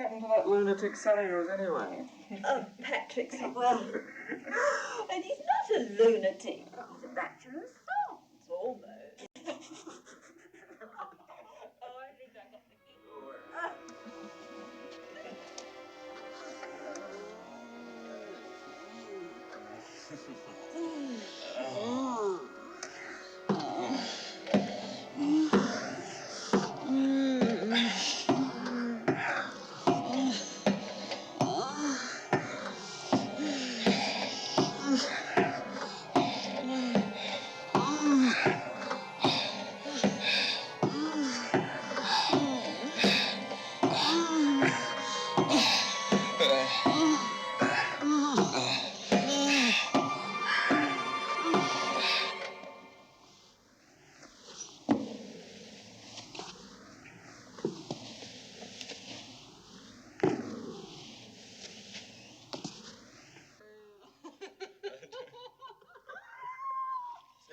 happened to that lunatic son of yours, anyway? Patrick's, well... and he's not a lunatic. He's a bachelor of sorts, almost. Oh, I think I got the key.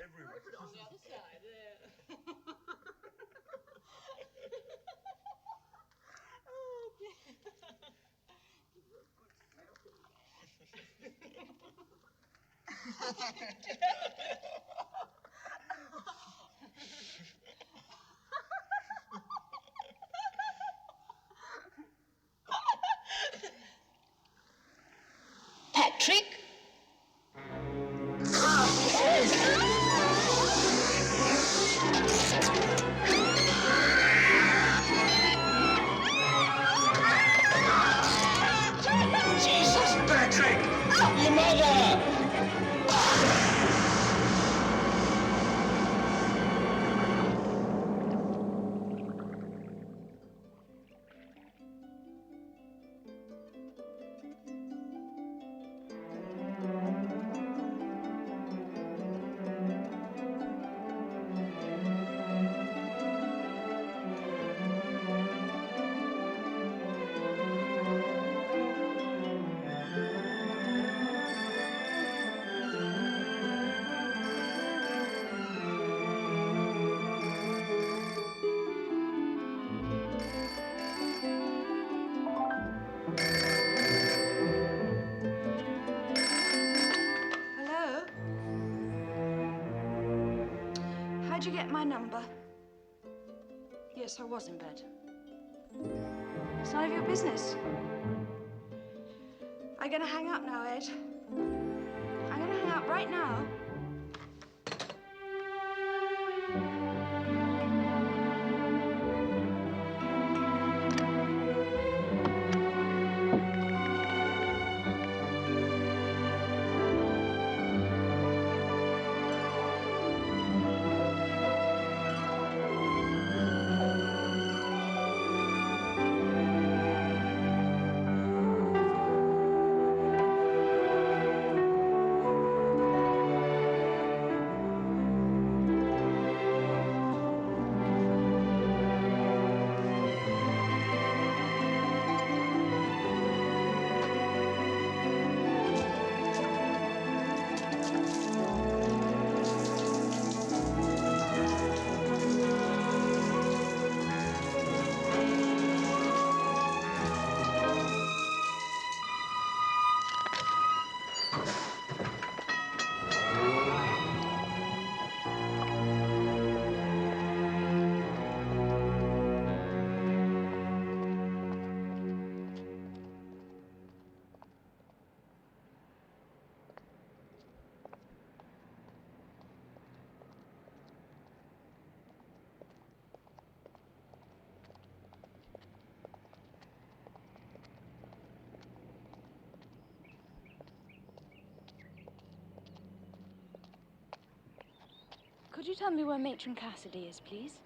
Everywhere. Put it on the other side, there. Oh, dear. Give you a good Patrick? Jesus, Patrick! Your mother! Hello? How'd you get my number? Yes, I was in bed. It's none of your business. I'm gonna hang up now, Ed. I'm gonna hang up right now. Could you tell me where Matron Cassidy is, please?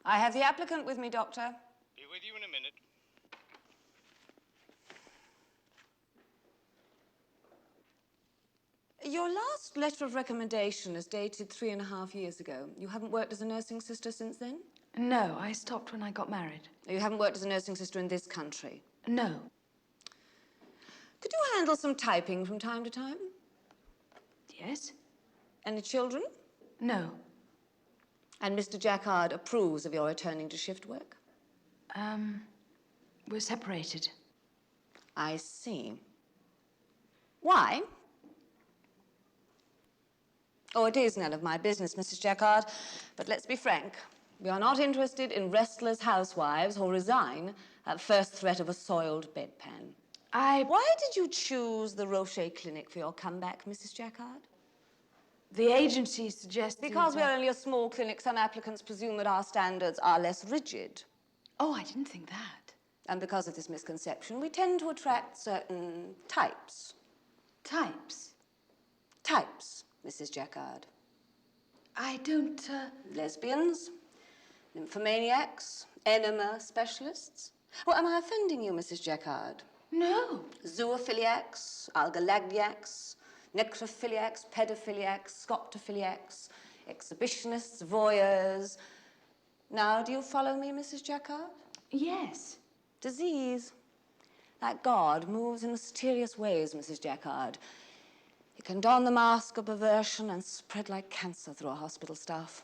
I have the applicant with me, Doctor. Be with you in a minute. Your last letter of recommendation is dated 3.5 years ago. You haven't worked as a nursing sister since then? No, I stopped when I got married. You haven't worked as a nursing sister in this country? No. Could you handle some typing from time to time? Yes? Any children? No. And Mr. Jacquard approves of your returning to shift work? We're separated. I see. Why? Oh, it is none of my business, Mrs. Jacquard. But let's be frank. We are not interested in restless housewives who resign at first threat of a soiled bedpan. Why did you choose the Rocher Clinic for your comeback, Mrs. Jacquard? The agency suggested... Because we are only a small clinic, some applicants presume that our standards are less rigid. Oh, I didn't think that. And because of this misconception, we tend to attract certain types. Types? Types, Mrs. Jacquard. I don't, Lesbians, nymphomaniacs, enema specialists. Well, am I offending you, Mrs. Jacquard? No. Zoophiliacs, algalagniacs, necrophiliacs, pedophiliacs, scoptophiliacs, exhibitionists, voyeurs. Now, do you follow me, Mrs. Jacquard? Yes. Disease. That God moves in mysterious ways, Mrs. Jacquard. He can don the mask of perversion and spread like cancer through our hospital staff.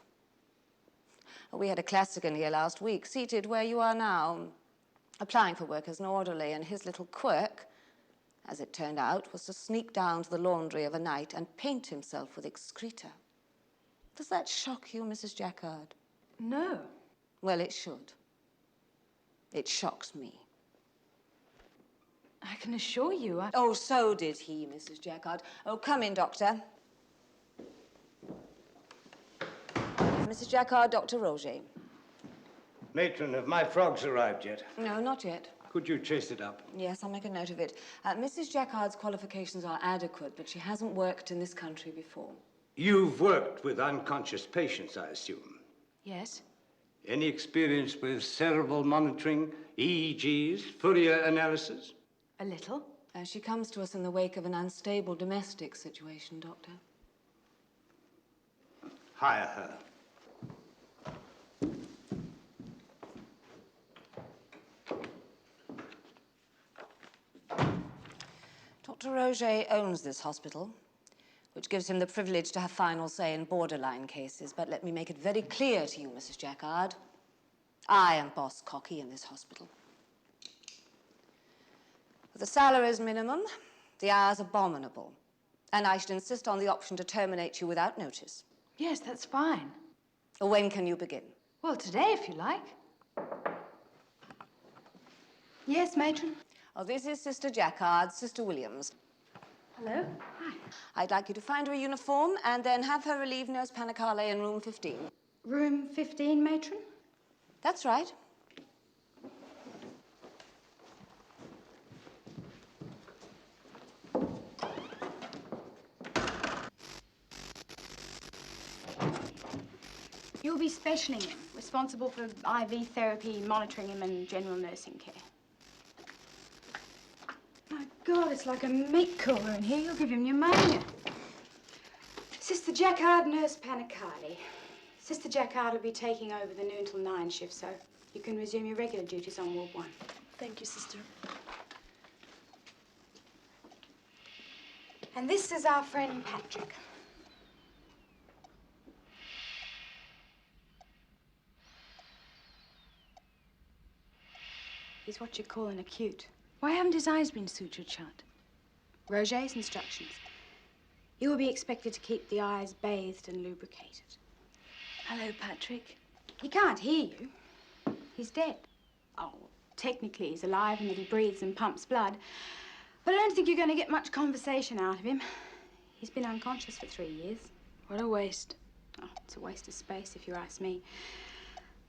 We had a classicant here last week, seated where you are now, applying for work as an orderly, and his little quirk, as it turned out, was to sneak down to the laundry of a night and paint himself with excreta. Does that shock you, Mrs. Jacquard? No. Well, it should. It shocks me. I can assure you, Oh, so did he, Mrs. Jacquard. Oh, come in, Doctor. Mrs. Jacquard, Dr. Roger. Matron, have my frogs arrived yet? No, not yet. Could you chase it up? Yes, I'll make a note of it. Mrs. Jacquard's qualifications are adequate, but she hasn't worked in this country before. You've worked with unconscious patients, I assume. Yes. Any experience with cerebral monitoring, EEGs, Fourier analysis? A little. She comes to us in the wake of an unstable domestic situation, Doctor. Hire her. Dr. Roger owns this hospital, which gives him the privilege to have final say in borderline cases. But let me make it very clear to you, Mrs. Jacquard. I am boss cocky in this hospital. The salary is minimum, the hours abominable, and I should insist on the option to terminate you without notice. Yes, that's fine. When can you begin? Well, today, if you like. Yes, matron? Oh, this is Sister Jacquard, Sister Williams. Hello? Hi. I'd like you to find her a uniform and then have her relieve Nurse Panicale in room 15. Room 15, matron? That's right. You'll be specialing him, responsible for IV therapy, monitoring him, and general nursing care. My God, it's like a meat cooler in here. You'll give him pneumonia. Sister Jacquard, Nurse Panicale. Sister Jacquard will be taking over the noon till 9 shift, so you can resume your regular duties on Ward 1. Thank you, sister. And this is our friend Patrick. He's what you call an acute. Why haven't his eyes been sutured shut? Roger's instructions. You will be expected to keep the eyes bathed and lubricated. Hello, Patrick. He can't hear you. He's dead. Oh, technically he's alive in that he breathes and pumps blood. But I don't think you're going to get much conversation out of him. He's been unconscious for 3 years. What a waste. Oh, it's a waste of space, if you ask me.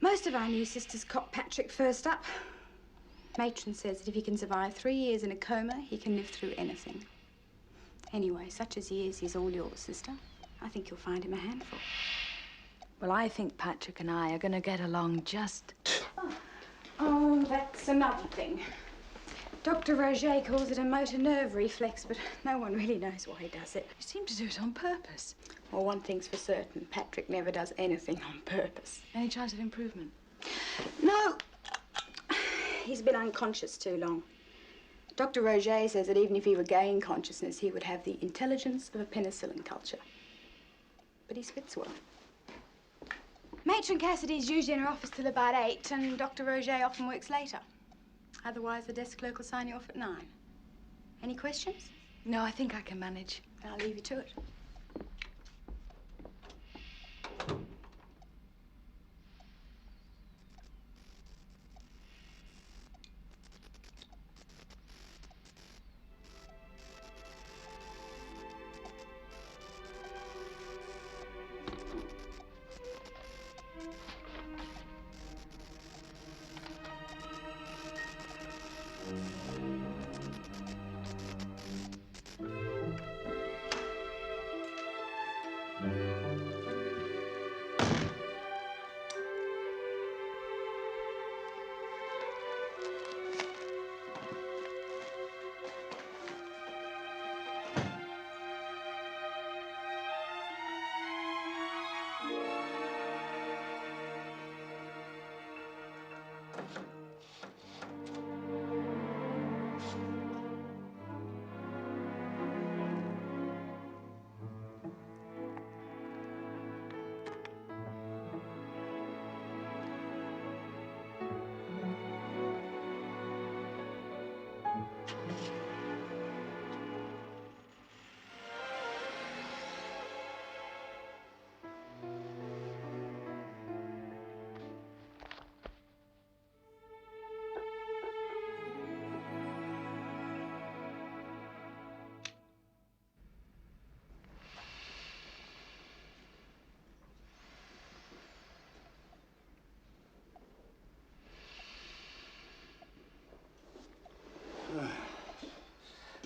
Most of our new sisters cop Patrick first up. Matron says that if he can survive 3 years in a coma, he can live through anything. Anyway, such as he is, he's all yours, sister. I think you'll find him a handful. Well, I think Patrick and I are going to get along just... Oh, that's another thing. Dr. Roget calls it a motor nerve reflex, but no one really knows why he does it. You seem to do it on purpose. Well, one thing's for certain, Patrick never does anything on purpose. Any chance of improvement? No. He's been unconscious too long. Dr. Roget says that even if he regained consciousness, he would have the intelligence of a penicillin culture. But he spits well. Matron Cassidy's usually in her office till about 8, and Dr. Roget often works later. Otherwise, the desk clerk will sign you off at 9. Any questions? No, I think I can manage. I'll leave you to it.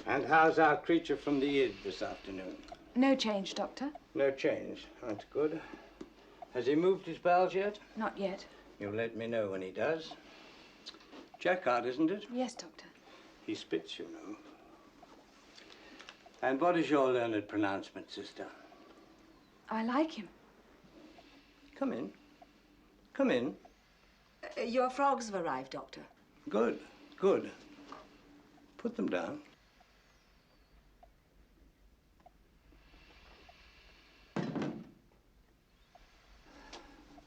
And how's our creature from the id this afternoon? No change, Doctor. No change. That's good. Has he moved his bowels yet? Not yet. You'll let me know when he does. Jacquard, isn't it? Yes, Doctor. He spits, you know. And what is your learned pronouncement, sister? I like him. Come in. Come in. Your frogs have arrived, Doctor. Good, good. Put them down.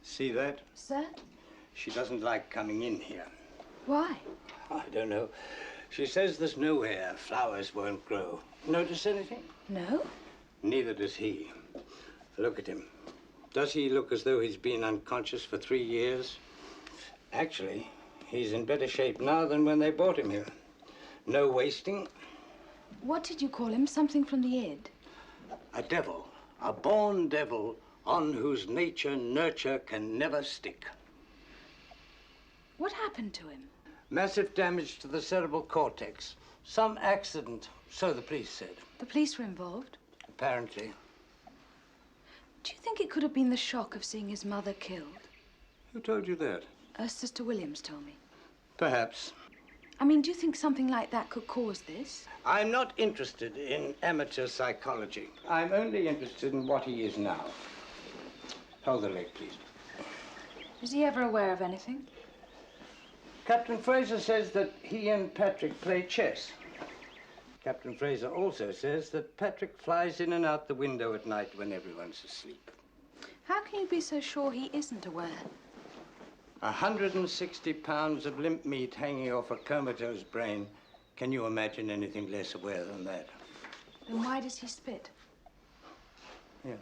See that? Sir? She doesn't like coming in here. Why? I don't know. She says there's nowhere flowers won't grow. Notice anything? No? Neither does he. Look at him. Does he look as though he's been unconscious for 3 years? Actually, he's in better shape now than when they brought him here. No wasting. What did you call him? Something from the id? A devil. A born devil on whose nature nurture can never stick. What happened to him? Massive damage to the cerebral cortex. Some accident, so the police said. The police were involved? Apparently. Do you think it could have been the shock of seeing his mother killed? Who told you that? Sister Williams told me. Perhaps. I mean, do you think something like that could cause this? I'm not interested in amateur psychology. I'm only interested in what he is now. Hold the leg, please. Is he ever aware of anything? Captain Fraser says that he and Patrick play chess. Captain Fraser also says that Patrick flies in and out the window at night when everyone's asleep. How can you be so sure he isn't aware? 160 pounds of limp meat hanging off a comatose brain. Can you imagine anything less aware than that? Then why does he spit? Yeah.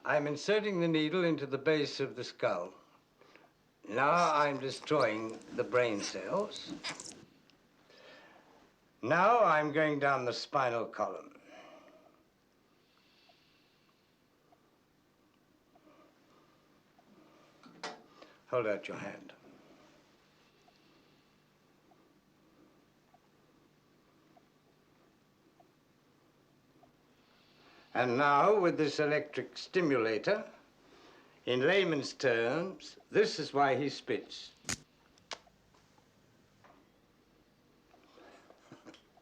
I'm inserting the needle into the base of the skull. Now I'm destroying the brain cells. Now I'm going down the spinal column. Hold out your hand. And now, with this electric stimulator, in layman's terms, this is why he spits.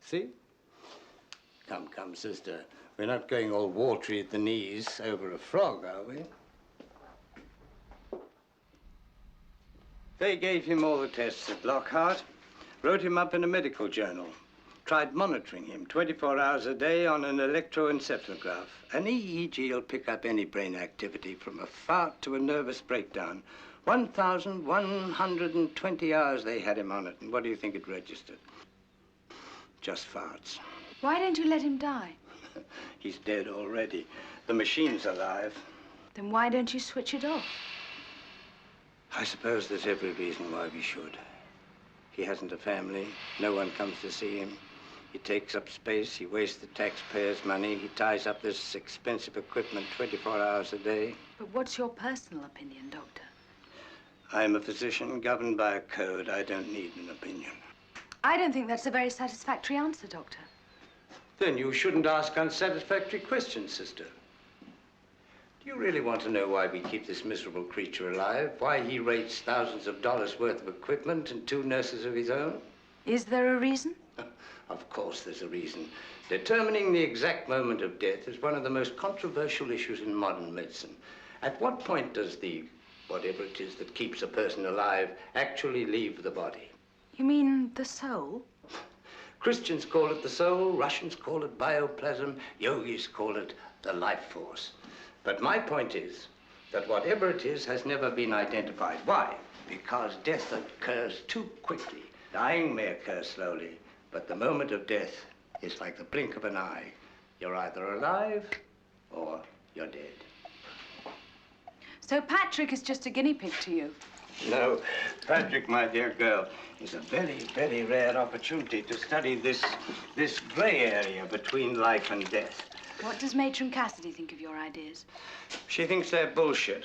See? Come, come, sister. We're not going all watery at the knees over a frog, are we? They gave him all the tests at Lockhart, wrote him up in a medical journal, tried monitoring him 24 hours a day on an electroencephalograph. An EEG will pick up any brain activity from a fart to a nervous breakdown. 1,120 hours they had him on it, and what do you think it registered? Just farts. Why don't you let him die? He's dead already. The machine's alive. Then why don't you switch it off? I suppose there's every reason why we should. He hasn't a family. No one comes to see him. He takes up space. He wastes the taxpayers' money. He ties up this expensive equipment 24 hours a day. But what's your personal opinion, Doctor? I'm a physician governed by a code. I don't need an opinion. I don't think that's a very satisfactory answer, Doctor. Then you shouldn't ask unsatisfactory questions, sister. Do you really want to know why we keep this miserable creature alive? Why he rates thousands of dollars worth of equipment and 2 nurses of his own? Is there a reason? Of course there's a reason. Determining the exact moment of death is one of the most controversial issues in modern medicine. At what point does the, whatever it is that keeps a person alive, actually leave the body? You mean the soul? Christians call it the soul, Russians call it bioplasm, yogis call it the life force. But my point is that whatever it is has never been identified. Why? Because death occurs too quickly. Dying may occur slowly, but the moment of death is like the blink of an eye. You're either alive or you're dead. So Patrick is just a guinea pig to you? No, Patrick, my dear girl, is a very, very rare opportunity to study this gray area between life and death. What does Matron Cassidy think of your ideas? She thinks they're bullshit.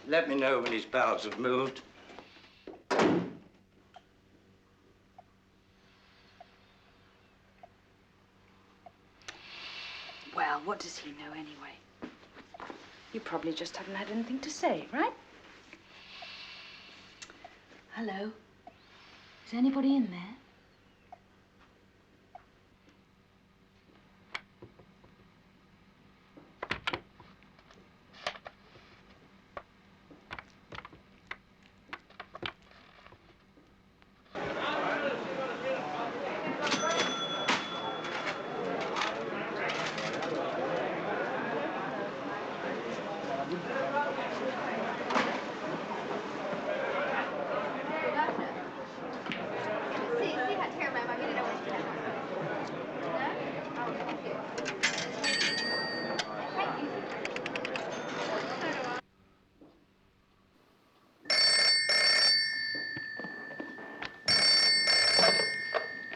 Let me know when his bowels have moved. Well, what does he know anyway? You probably just haven't had anything to say, right? Hello? Is anybody in there?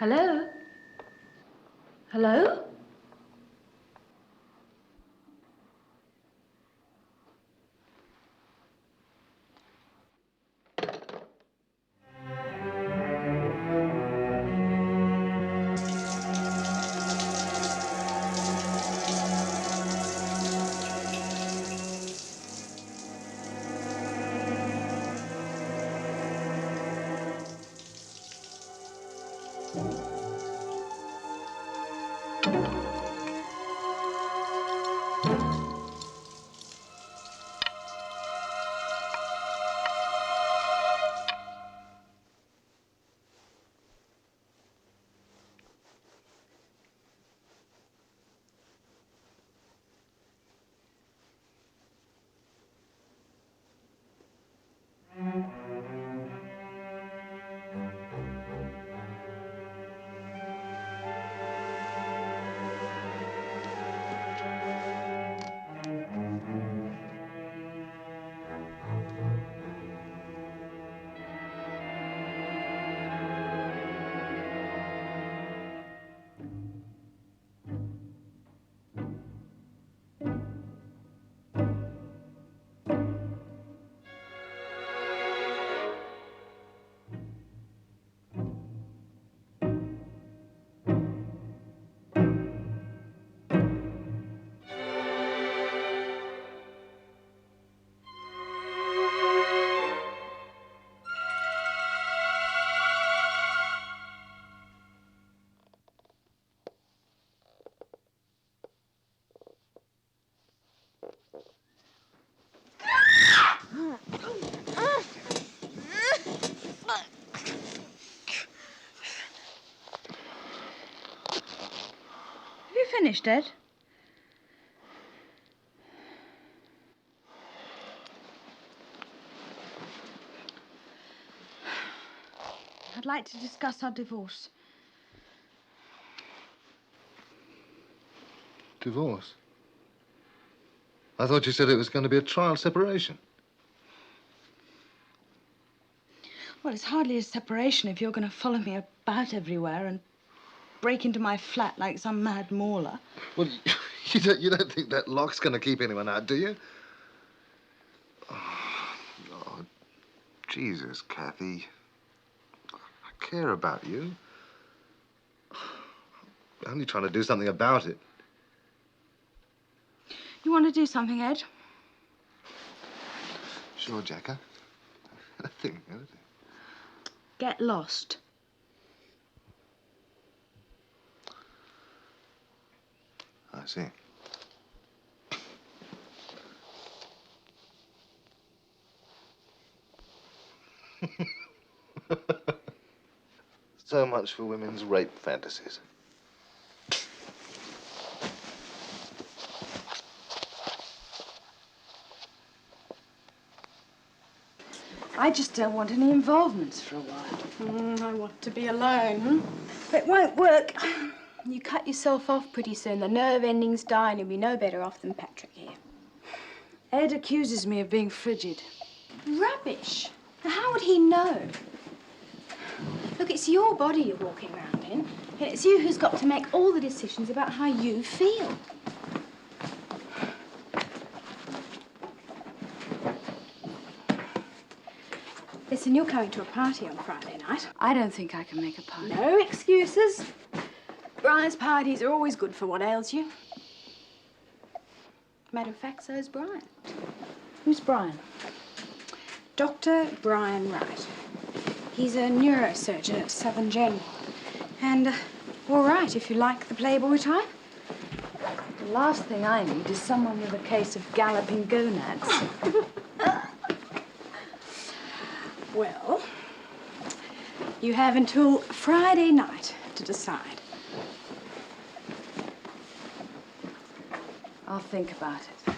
Hello? Hello? finished, Ed? I'd like to discuss our divorce. Divorce? I thought you said it was going to be a trial separation. Well, it's hardly a separation if you're going to follow me about everywhere and break into my flat like some mad mauler. Well, you don't think that lock's going to keep anyone out, do you? Oh, Jesus, Kathy. I care about you. I'm only trying to do something about it. You want to do something, Ed? Sure, Jacka. Anything. Get lost. I see. So much for women's rape fantasies. I just don't want any involvements for a while. I want to be alone. But it won't work. You cut yourself off pretty soon. The nerve endings die and you'll be no better off than Patrick here. Ed accuses me of being frigid. Rubbish. Now, how would he know? Look, it's your body you're walking around in, and it's you who's got to make all the decisions about how you feel. Listen, you're coming to a party on Friday night. I don't think I can make a party. No excuses. Brian's parties are always good for what ails you. Matter of fact, so's Brian. Who's Brian? Dr. Brian Wright. He's a neurosurgeon at Southern General. And, all right, if you like the Playboy type. The last thing I need is someone with a case of galloping gonads. Well, you have until Friday night to decide. I'll think about it.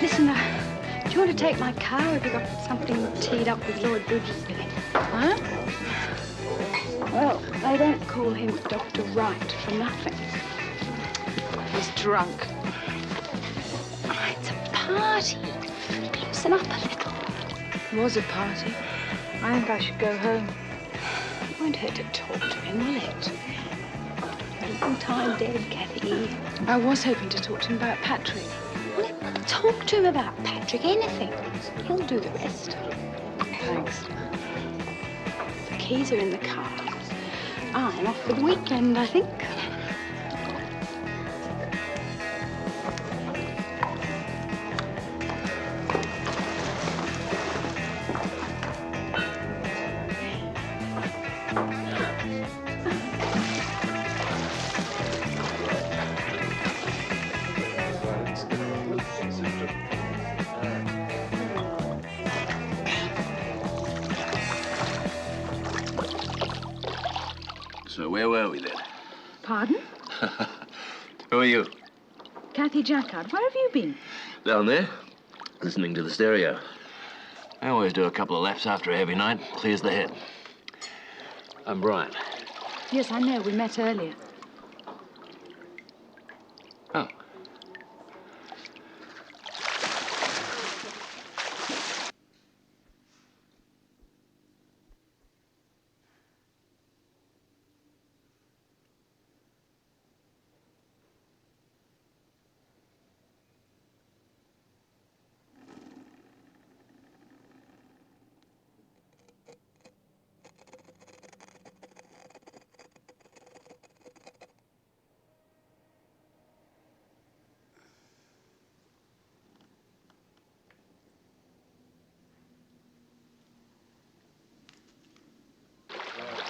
Listen, do you want to take my car? Have you got something teed up with Lloyd Bridges in it? Huh? Well, they don't call him Dr. Wright for nothing. He's drunk. Oh, it's a party. Loosen up a little. It was a party. I think I should go home. It won't hurt to talk to him, will it? A long time dead, Kathy. I was hoping to talk to him about Patrick. Well, talk to him about Patrick, anything. He'll do the rest. Thanks. The keys are in the car. I'm off for the weekend, I think. So where were we then? Pardon? Who are you? Kathy Jacquard. Where have you been? Down there, listening to the stereo. I always do a couple of laps after a heavy night. Clears the head. I'm Brian. Yes, I know. We met earlier. Oh.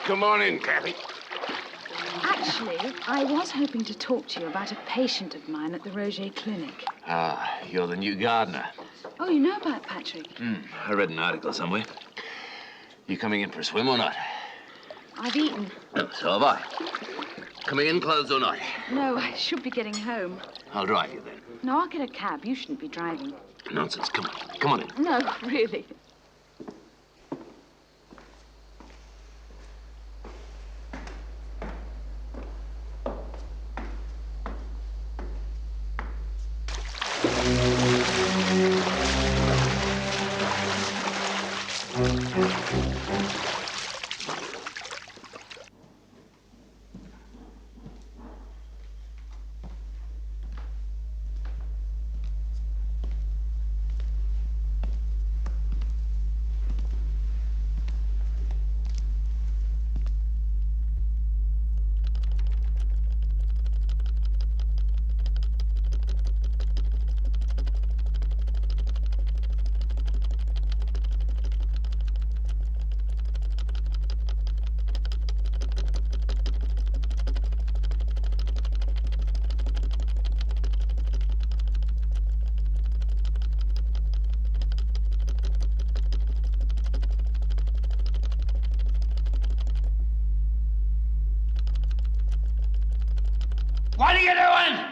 Come on in, Kathy. Actually, I was hoping to talk to you about a patient of mine at the Roger Clinic. Ah, you're the new gardener. Oh, you know about Patrick? I read an article somewhere. You coming in for a swim or not? I've eaten. So have I. Coming in clothes or not? No, I should be getting home. I'll drive you then. No, I'll get a cab. You shouldn't be driving. Nonsense. Come on. Come on in. No, really. What are you doing?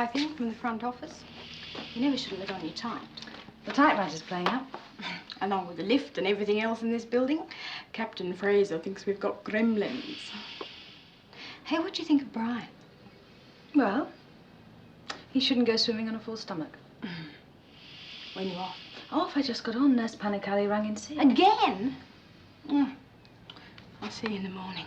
typing from the front office. You never should have let on you typed. The typewriter's playing up. Along with the lift and everything else in this building, Captain Fraser thinks we've got gremlins. Hey, what do you think of Brian? Well, he shouldn't go swimming on a full stomach. When you off? Off, I just got on. Nurse Panicali rang in sick. Again? I'll see you in the morning.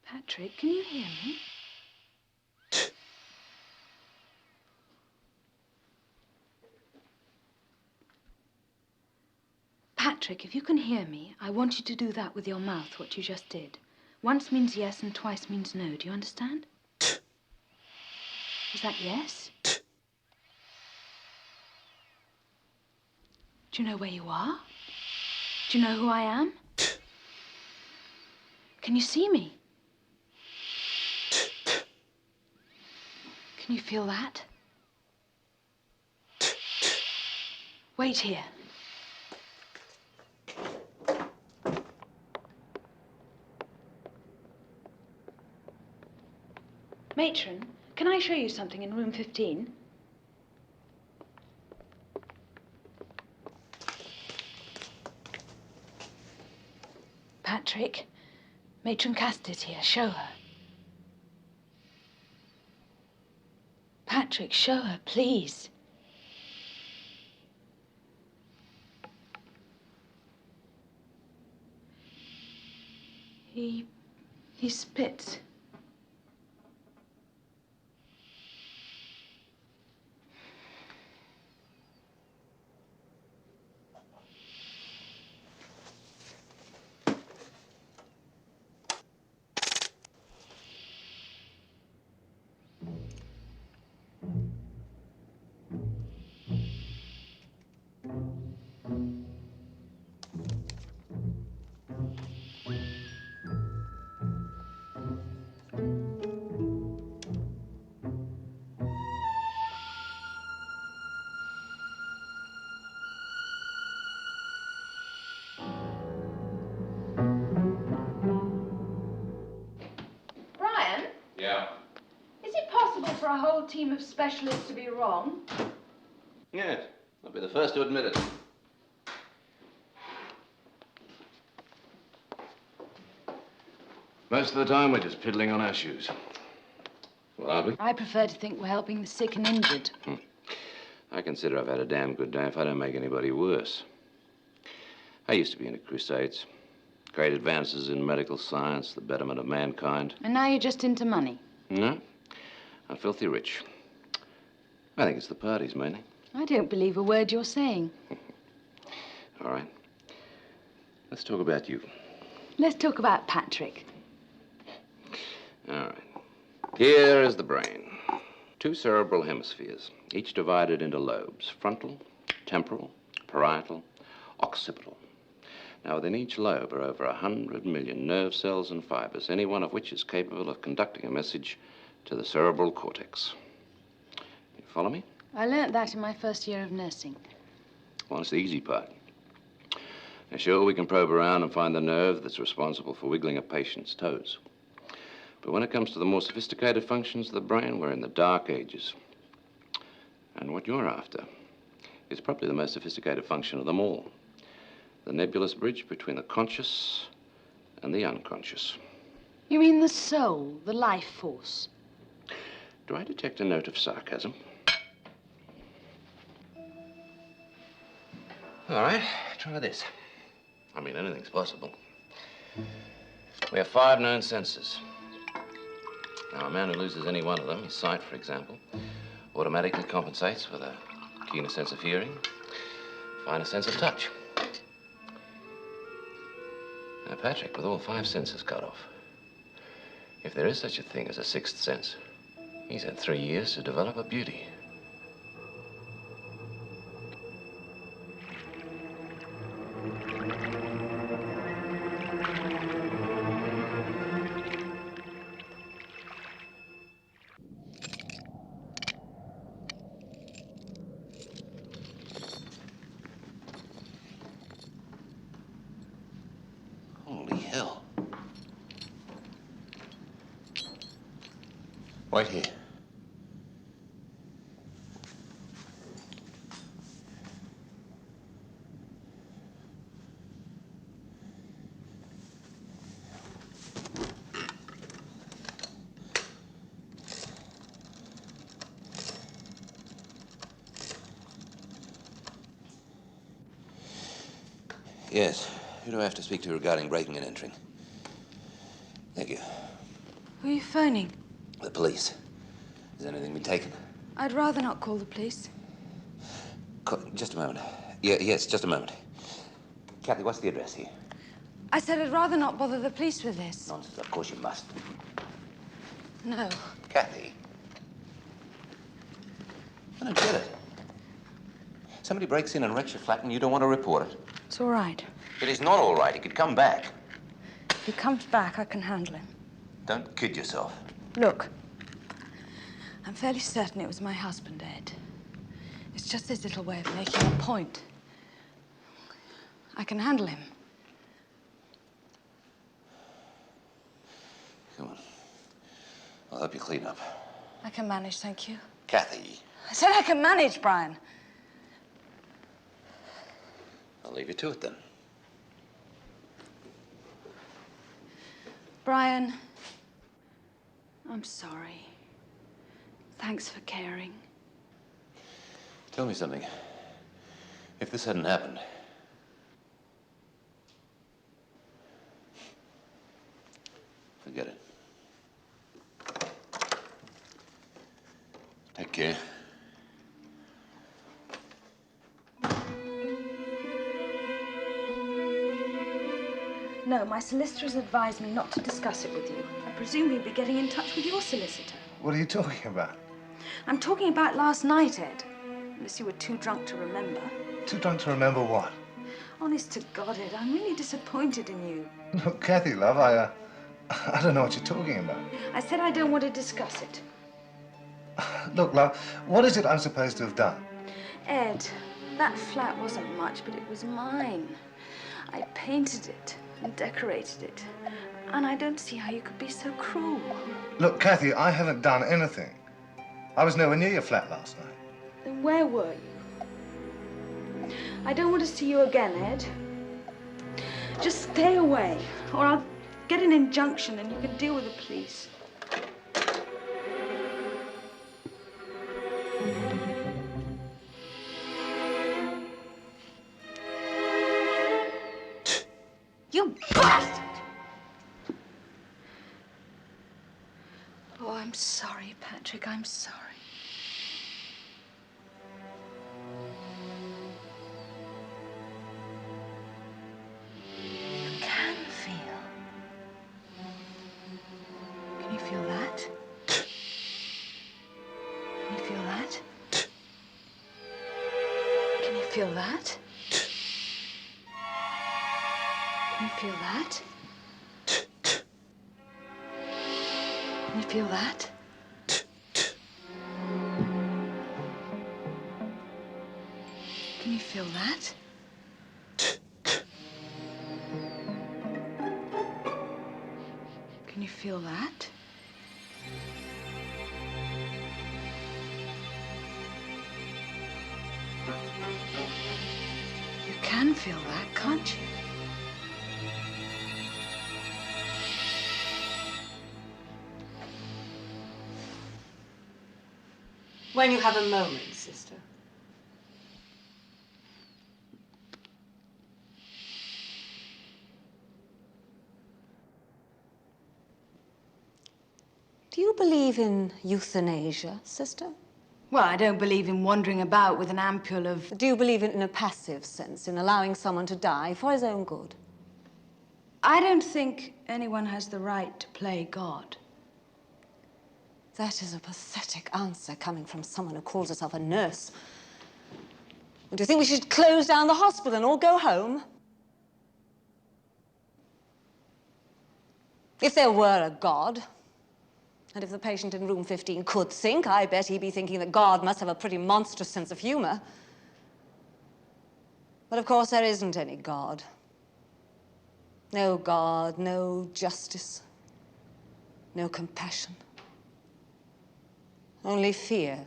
Patrick, can you hear me? Patrick, if you can hear me, I want you to do that with your mouth, what you just did. Once means yes and twice means no. Do you understand? Is that yes? Do you know where you are? Do you know who I am? Can you see me? Can you feel that? Wait here. Matron, can I show you something in room 15? Patrick, Matron Casti's here. Show her. Patrick, show her, please. He spits. For a whole team of specialists to be wrong? Yes, I'll be the first to admit it. Most of the time, we're just piddling on our shoes. Well, are we? I prefer to think we're helping the sick and injured. I consider I've had a damn good day if I don't make anybody worse. I used to be into crusades. Great advances in medical science, the betterment of mankind. And now you're just into money. No. I'm filthy rich. I think it's the parties, mainly. I don't believe a word you're saying. All right. Let's talk about you. Let's talk about Patrick. All right. Here is the brain. 2 cerebral hemispheres, each divided into lobes. Frontal, temporal, parietal, occipital. Now, within each lobe are over 100 million nerve cells and fibers, any one of which is capable of conducting a message to the cerebral cortex. You follow me? I learnt that in my first year of nursing. Well, it's the easy part. Now, sure, we can probe around and find the nerve that's responsible for wiggling a patient's toes. But when it comes to the more sophisticated functions of the brain, we're in the dark ages. And what you're after is probably the most sophisticated function of them all. The nebulous bridge between the conscious and the unconscious. You mean the soul, the life force? Do I detect a note of sarcasm? All right, try this. I mean, anything's possible. We have 5 known senses. Now, a man who loses any one of them, his sight, for example, automatically compensates with a keener sense of hearing, finer sense of touch. Now, Patrick, with all 5 senses cut off, if there is such a thing as a 6th sense, he's had 3 years to develop a beauty. Holy hell. Wait here. Yes. Who do I have to speak to regarding breaking and entering? Thank you. Who are you phoning? The police. Has anything been taken? I'd rather not call the police. Just a moment. Yes, just a moment. Kathy, what's the address here? I said I'd rather not bother the police with this. Nonsense. Of course you must. No. Kathy. I don't get it. Somebody breaks in and wrecks your flat and you don't want to report it. It's all right. It is not all right. He could come back. If he comes back, I can handle him. Don't kid yourself. Look, I'm fairly certain it was my husband, Ed. It's just his little way of making a point. I can handle him. Come on. I'll help you clean up. I can manage, thank you. Kathy. I said I can manage, Brian. I'll leave you to it then. Brian, I'm sorry. Thanks for caring. Tell me something. If this hadn't happened, forget it. Take care. No, my solicitor has advised me not to discuss it with you. I presume you'll be getting in touch with your solicitor. What are you talking about? I'm talking about last night, Ed. Unless you were too drunk to remember. Too drunk to remember what? Honest to God, Ed, I'm really disappointed in you. Look, Kathy, love, I don't know what you're talking about. I said I don't want to discuss it. Look, love, what is it I'm supposed to have done? Ed, that flat wasn't much, but it was mine. I painted it and decorated it. And I don't see how you could be so cruel. Look, Kathy, I haven't done anything. I was nowhere near your flat last night. Then where were you? I don't want to see you again, Ed. Just stay away, or I'll get an injunction and you can deal with the police. You bastard! Oh, I'm I'm sorry, Patrick. I'm sorry. You can feel. Can you feel that? Can you feel that? Can you feel that? Can you feel that? Can you feel that? Can you feel that? Can you feel that? You can feel that, can't you? When you have a moment, sister. Do you believe in euthanasia, sister? Well, I don't believe in wandering about with an ampule of... Do you believe in a passive sense, in allowing someone to die for his own good? I don't think anyone has the right to play God. That is a pathetic answer coming from someone who calls herself a nurse. Do you think we should close down the hospital and all go home? If there were a God, and if the patient in room 15 could think, I bet he'd be thinking that God must have a pretty monstrous sense of humor. But of course there isn't any God. No God, no justice, no compassion. Only fear.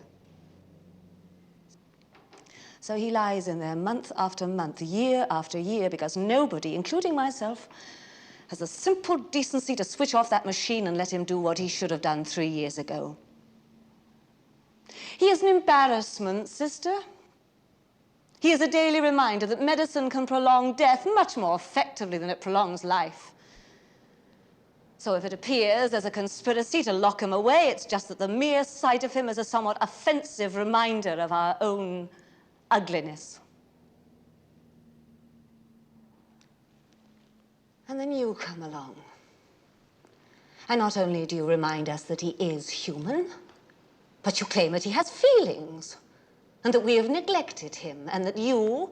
So he lies in there month after month, year after year, because nobody, including myself, has the simple decency to switch off that machine and let him do what he should have done 3 years ago. He is an embarrassment, sister. He is a daily reminder that medicine can prolong death much more effectively than it prolongs life. So if it appears there's a conspiracy to lock him away, it's just that the mere sight of him is a somewhat offensive reminder of our own ugliness. And then you come along. And not only do you remind us that he is human, but you claim that he has feelings, and that we have neglected him, and that you,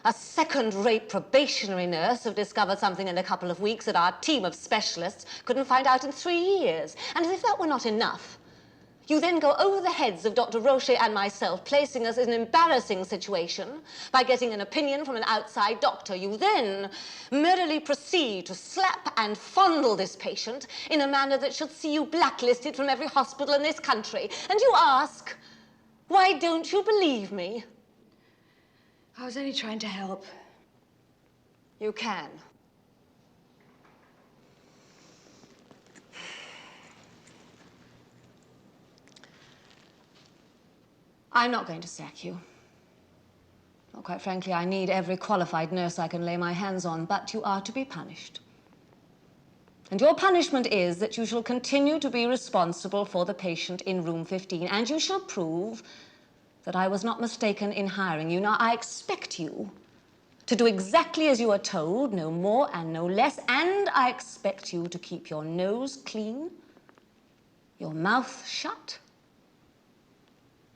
a second-rate probationary nurse, have discovered something in a couple of weeks that our team of specialists couldn't find out in 3 years. And as if that were not enough, you then go over the heads of Dr. Rocher and myself, placing us in an embarrassing situation by getting an opinion from an outside doctor. You then merrily proceed to slap and fondle this patient in a manner that should see you blacklisted from every hospital in this country. And you ask, why don't you believe me? I was only trying to help. You can. I'm not going to sack you. Well, quite frankly, I need every qualified nurse I can lay my hands on, but you are to be punished. And your punishment is that you shall continue to be responsible for the patient in room 15, and you shall prove that I was not mistaken in hiring you. Now, I expect you to do exactly as you are told, no more and no less, and I expect you to keep your nose clean, your mouth shut,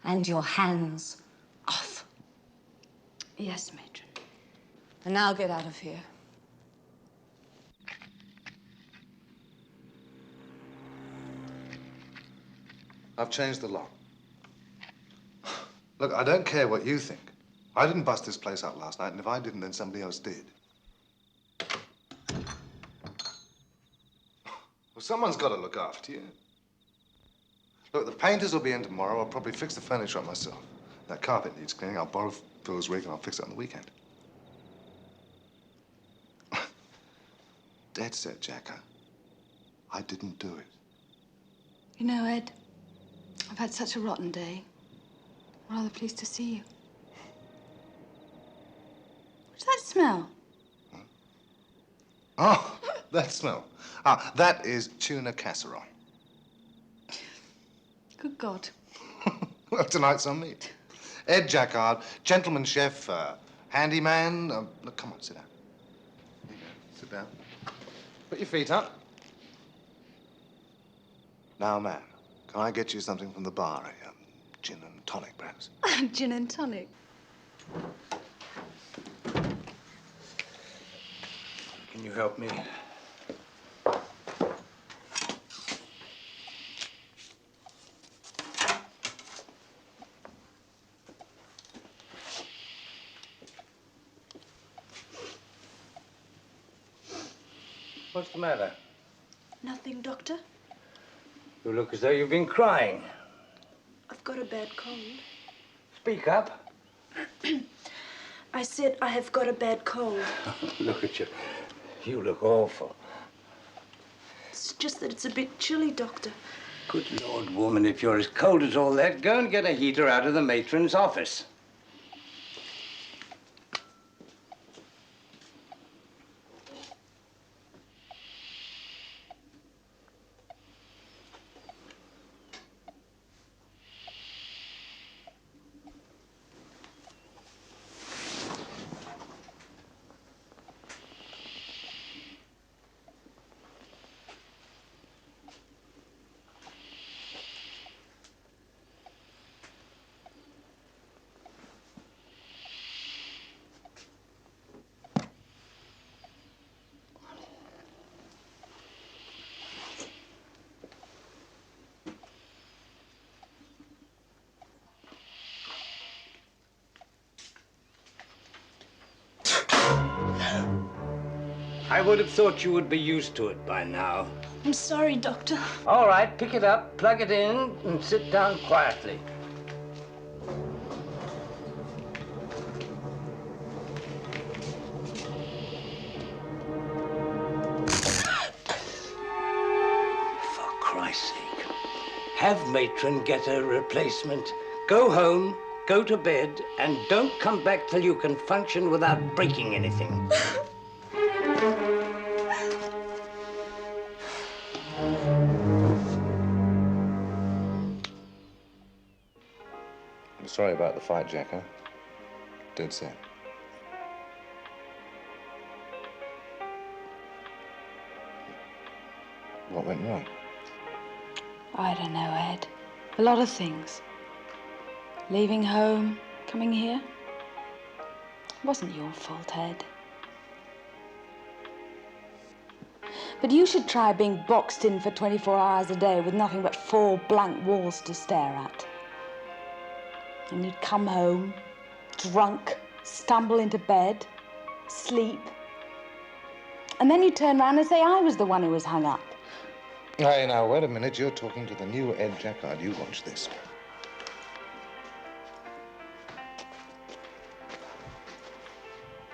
and your hands off. Yes, matron. And now get out of here. I've changed the lock. Look, I don't care what you think. I didn't bust this place up last night, and if I didn't, then somebody else did. Well, someone's got to look after you. Look, the painters will be in tomorrow. I'll probably fix the furniture up myself. That carpet needs cleaning. I'll borrow Phil's rig and I'll fix it on the weekend. Dead set, Jacko. I didn't do it. You know, Ed, I've had such a rotten day. I'm rather pleased to see you. What's that smell? Huh? Oh, that smell. Ah, that is tuna casserole. Good God. Well, tonight's on me. Ed Jacquard, gentleman chef, handyman. Look, come on, sit down. Here you go. Sit down. Put your feet up. Now, ma'am, can I get you something from the bar? A gin and tonic, perhaps? Gin and tonic. Can you help me? What's the matter? Nothing, Doctor. You look as though you've been crying. I've got a bad cold. Speak up. I said I have got a bad cold. Look at you. You look awful. It's just that it's a bit chilly, Doctor. Good Lord, woman, if you're as cold as all that, go and get a heater out of the matron's office. I would have thought you would be used to it by now. I'm sorry, Doctor. All right, pick it up, plug it in, and sit down quietly. For Christ's sake, have matron get a replacement. Go home, go to bed, and don't come back till you can function without breaking anything. I'm sorry about the fight, Jack, huh? Dead set. What went wrong? I don't know, Ed. A lot of things. Leaving home, coming here. It wasn't your fault, Ed. But you should try being boxed in for 24 hours a day with nothing but 4 blank walls to stare at. And you'd come home, drunk, stumble into bed, sleep. And then you'd turn around and say I was the one who was hung up. Hey, now, wait a minute. You're talking to the new Ed Jacquard. You watch this.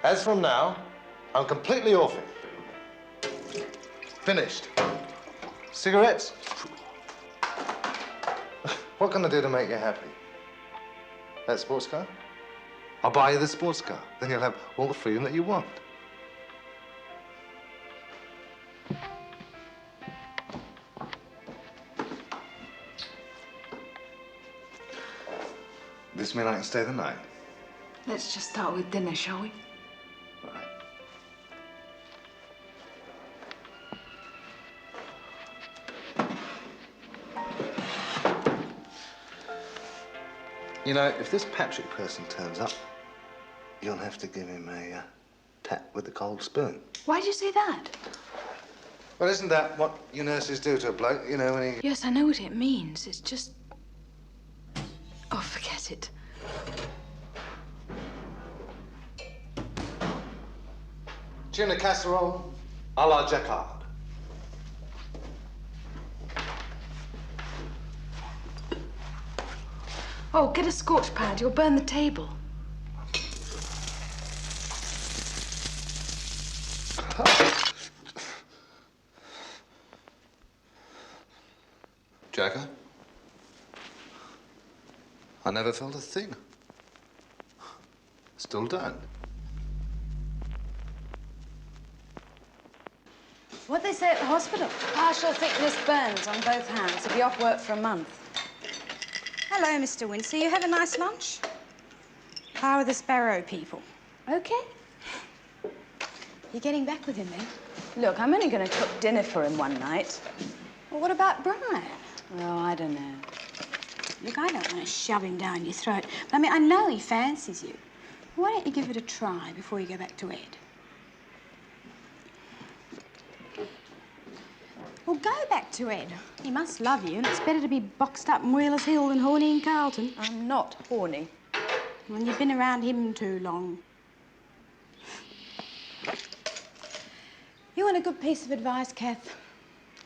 As from now, I'm completely off it. Finished. Cigarettes? What can I do to make you happy? That sports car? I'll buy you the sports car. Then you'll have all the freedom that you want. This mean I can stay the night? Let's just start with dinner, shall we? All right. You know, if this Patrick person turns up, you'll have to give him a tap with the cold spoon. Why'd you say that? Well, isn't that what you nurses do to a bloke, you know, when he... Yes, I know what it means. It's just... Oh, forget it. Tuna casserole a la Jacquard. Oh, get a scorch pad. You'll burn the table. Jacka? I never felt a thing. Still don't. What'd they say at the hospital? Partial thickness burns on both hands. He'll be off work for a month. Hello, Mr. Windsor. You have a nice lunch? How are the Sparrow people? Okay. You're getting back with him then? Look, I'm only going to cook dinner for him one night. Well, what about Brian? Oh, I don't know. Look, I don't want to shove him down your throat, but I mean, I know he fancies you. Why don't you give it a try before you go back to Ed? Well, go back to Ed. He must love you, and it's better to be boxed up in Wheeler's Hill than horny in Carlton. I'm not horny. Well, you've been around him too long. You want a good piece of advice, Kath?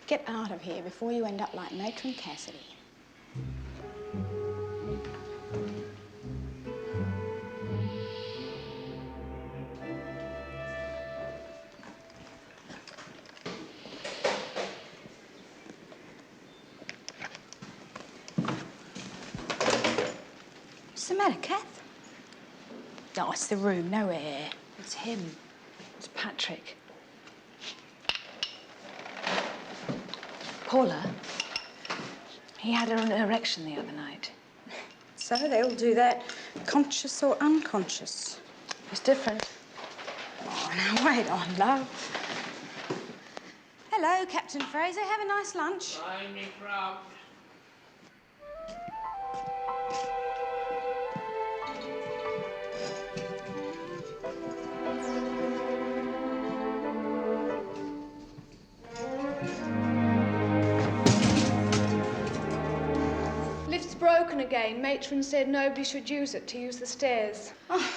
Get out of here before you end up like Matron Cassidy. What's the matter, Kath? Oh, it's the room, no air. It's him. It's Patrick. Paula, he had an erection the other night. So they all do that, conscious or unconscious. It's different. Oh, now wait on, love. Hello, Captain Fraser. Have a nice lunch. Mind me, crowd. Lift's broken again. Matron said nobody should use it, to use the stairs. Oh,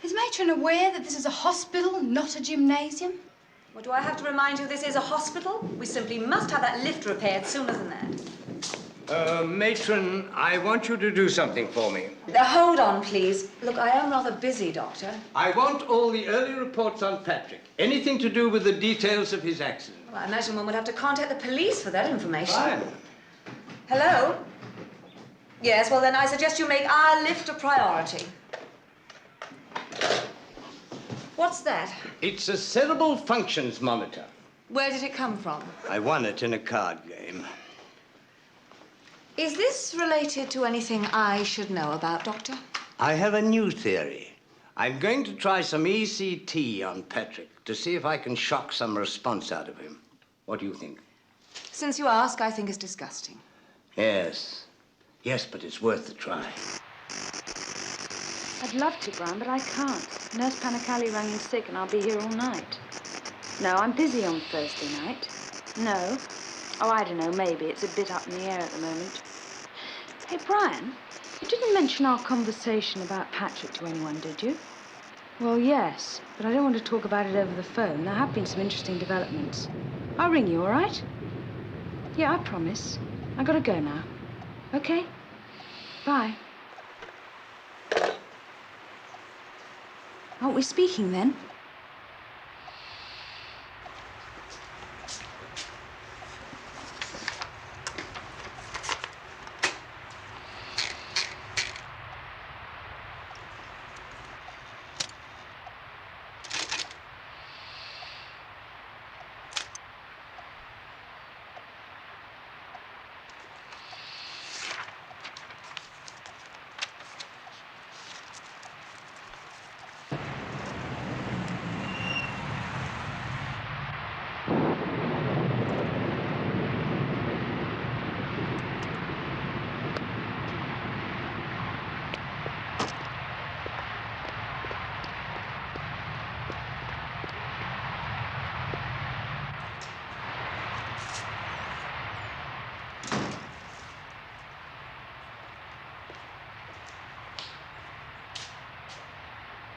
is Matron aware that this is a hospital, not a gymnasium? Well, do I have to remind you this is a hospital? We simply must have that lift repaired sooner than that. Matron, I want you to do something for me. Hold on, please. Look, I am rather busy, Doctor. I want all the early reports on Patrick. Anything to do with the details of his accident. Well, I imagine one would have to contact the police for that information. Fine. Hello? Yes, well, then I suggest you make our lift a priority. What's that? It's a cerebral functions monitor. Where did it come from? I won it in a card game. Is this related to anything I should know about, Doctor? I have a new theory. I'm going to try some ECT on Patrick to see if I can shock some response out of him. What do you think? Since you ask, I think it's disgusting. Yes. Yes, but it's worth the try. I'd love to, Brian, but I can't. Nurse Panicali rang in sick and I'll be here all night. No, I'm busy on Thursday night. No. Oh, I don't know, maybe. It's a bit up in the air at the moment. Hey, Brian, you didn't mention our conversation about Patrick to anyone, did you? Well, yes, but I don't want to talk about it over the phone. There have been some interesting developments. I'll ring you, all right? Yeah, I promise. I gotta go now. Okay? Bye. Aren't we speaking then?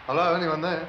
Hello, anyone there?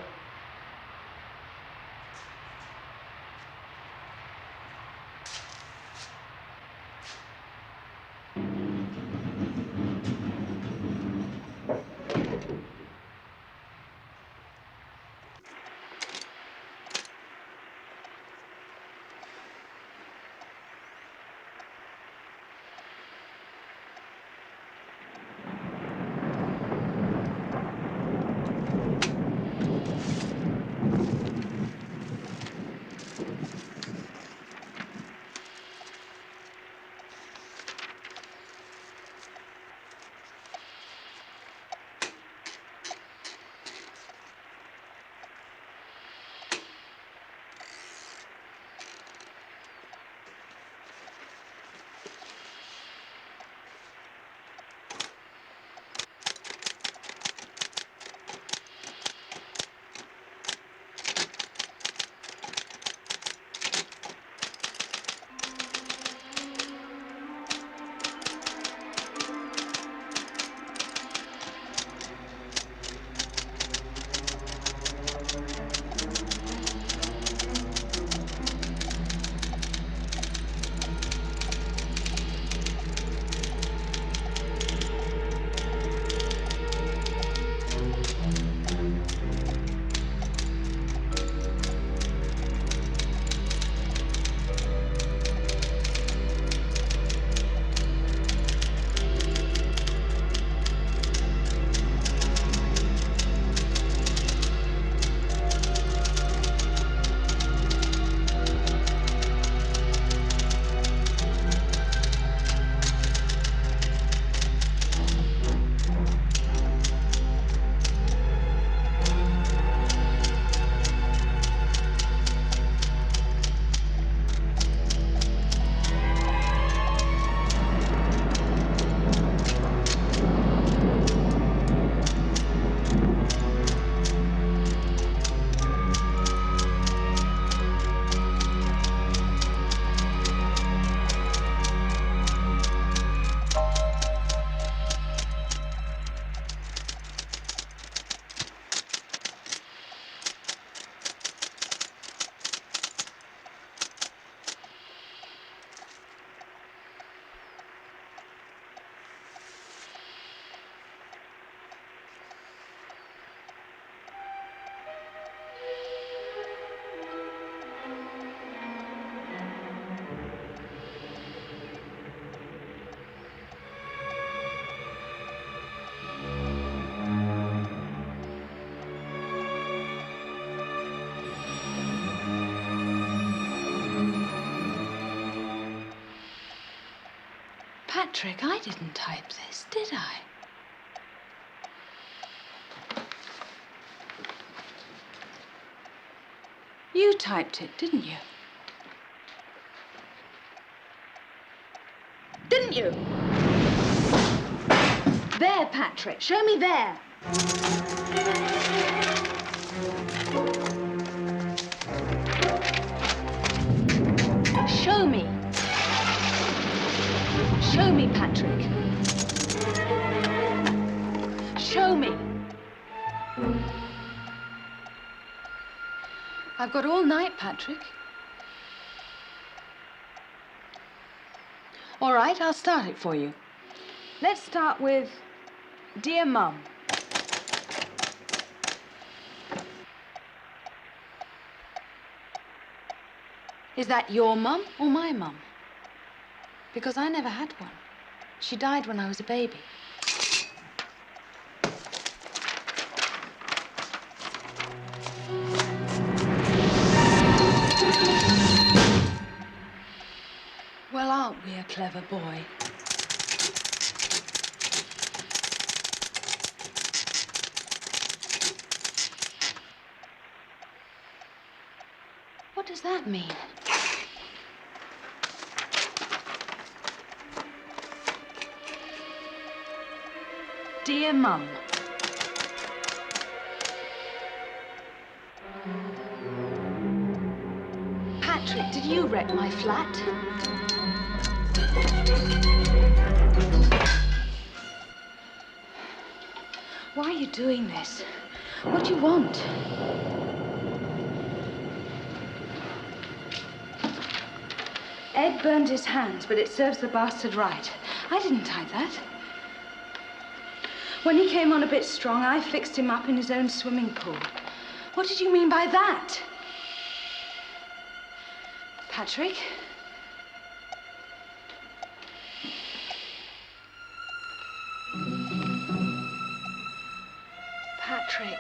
Patrick, I didn't type this, did I? You typed it, didn't you? Didn't you? There, Patrick. Show me there. Show me. Show me, Patrick. Show me. I've got all night, Patrick. All right, I'll start it for you. Let's start with Dear Mum. Is that your mum or my mum? Because I never had one. She died when I was a baby. Well, aren't we a clever boy? What does that mean? Dear Mum. Patrick, did you wreck my flat? Why are you doing this? What do you want? Ed burned his hands, but it serves the bastard right. I didn't type that. When he came on a bit strong, I fixed him up in his own swimming pool. What did you mean by that? Patrick? Patrick.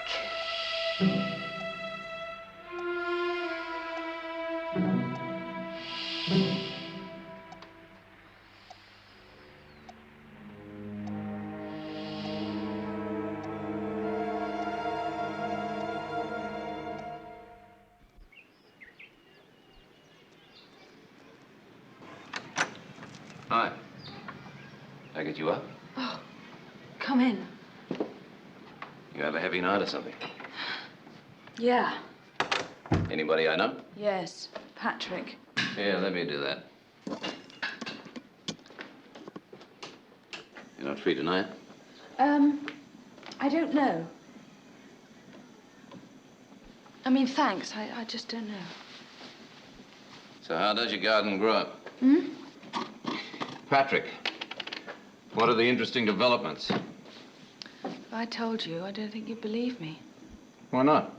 Hi. Did I get you up? Oh, come in. You have a heavy night or something? Yeah. Anybody I know? Yes, Patrick. Yeah, let me do that. You're not free tonight? I don't know. I mean, thanks. I just don't know. So how does your garden grow? Hmm? Patrick, what are the interesting developments? If I told you, I don't think you'd believe me. Why not?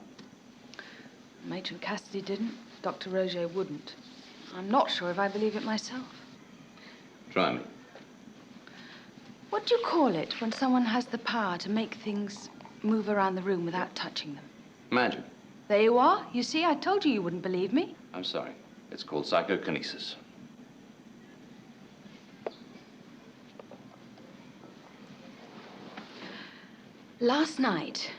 Matron Cassidy didn't. Dr. Roger wouldn't. I'm not sure if I believe it myself. Try me. What do you call it when someone has the power to make things move around the room without touching them? Magic. There you are. You see, I told you you wouldn't believe me. I'm sorry. It's called psychokinesis. Last night,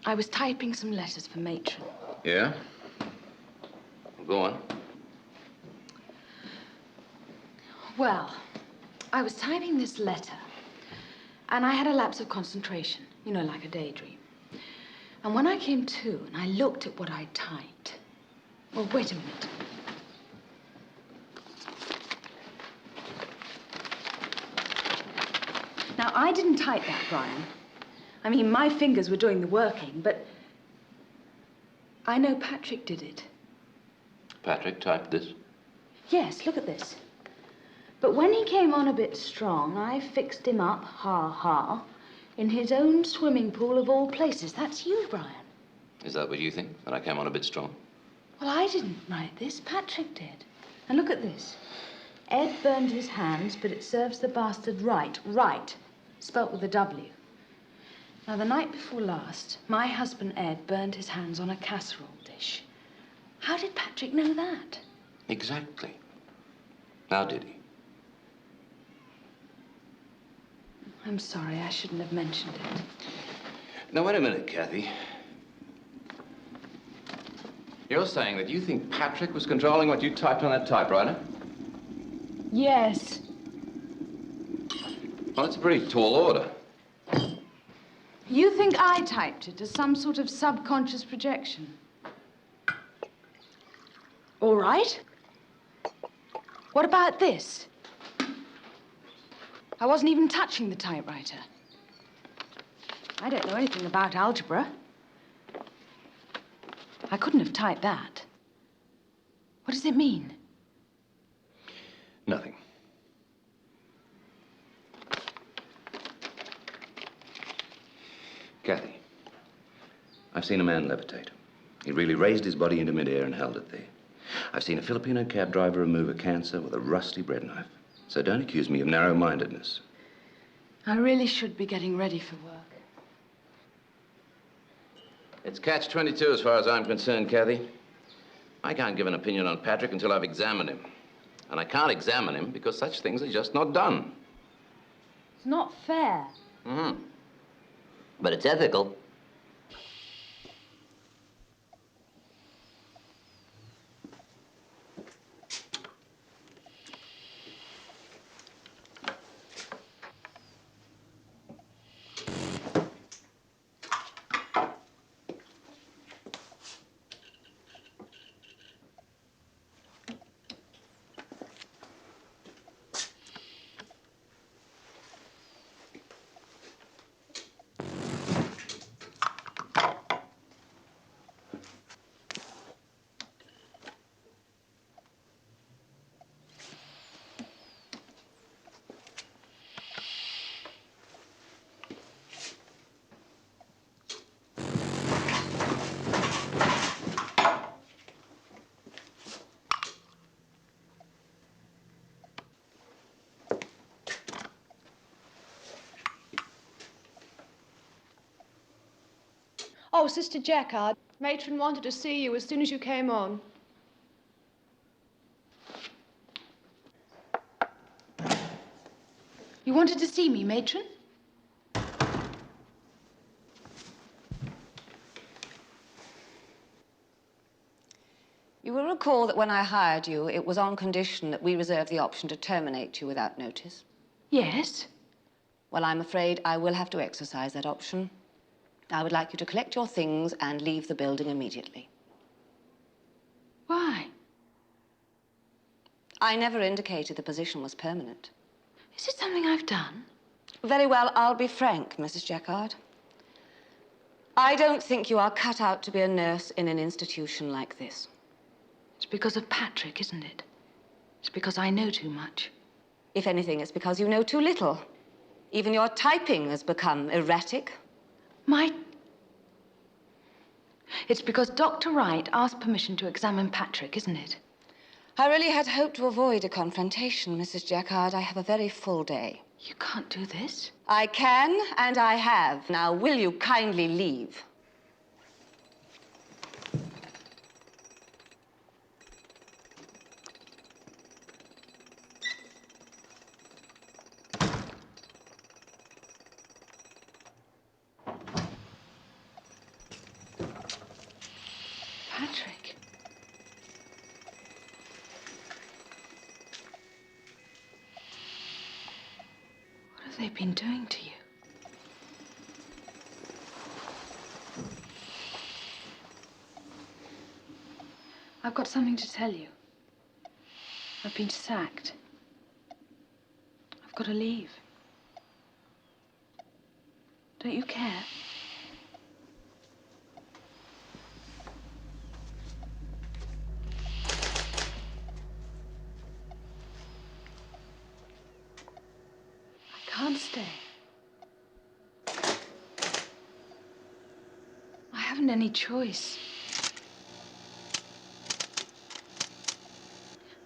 I was typing some letters for Matron. Yeah? Go on. Well, I was typing this letter, and I had a lapse of concentration, you know, like a daydream. And when I came to and I looked at what I typed, well, wait a minute. Now, I didn't type that, Brian. I mean, my fingers were doing the working, but I know Patrick did it. Patrick typed this? Yes, look at this. But when he came on a bit strong, I fixed him up, ha ha, in his own swimming pool of all places. That's you, Brian. Is that what you think? That I came on a bit strong? Well, I didn't write this. Patrick did. And look at this. Ed burned his hands, but it serves the bastard right. Right. Spelt with a W. Now, the night before last, my husband Ed burned his hands on a casserole dish. How did Patrick know that? Exactly. How did he? I'm sorry, I shouldn't have mentioned it. Now, wait a minute, Kathy. You're saying that you think Patrick was controlling what you typed on that typewriter? Yes. Well, it's a pretty tall order. You think I typed it as some sort of subconscious projection? All right. What about this? I wasn't even touching the typewriter. I don't know anything about algebra. I couldn't have typed that. What does it mean? Nothing. Kathy, I've seen a man levitate. He really raised his body into midair and held it there. I've seen a Filipino cab driver remove a cancer with a rusty bread knife. So don't accuse me of narrow-mindedness. I really should be getting ready for work. It's catch-22 as far as I'm concerned, Kathy. I can't give an opinion on Patrick until I've examined him. And I can't examine him because such things are just not done. It's not fair. Mm-hmm. But it's ethical. Oh, Sister Jacquard, Matron wanted to see you as soon as you came on. You wanted to see me, Matron? You will recall that when I hired you, it was on condition that we reserve the option to terminate you without notice. Yes. Well, I'm afraid I will have to exercise that option. I would like you to collect your things and leave the building immediately. Why? I never indicated the position was permanent. Is it something I've done? Very well, I'll be frank, Mrs. Jacquard. I don't think you are cut out to be a nurse in an institution like this. It's because of Patrick, isn't it? It's because I know too much. If anything, it's because you know too little. Even your typing has become erratic. It's because Dr. Wright asked permission to examine Patrick, isn't it? I really had hoped to avoid a confrontation, Mrs. Jacquard. I have a very full day. You can't do this. I can, and I have. Now, will you kindly leave? Patrick. What have they been doing to you? I've got something to tell you. I've been sacked. I've got to leave. Don't you care? I can't stay. I haven't any choice.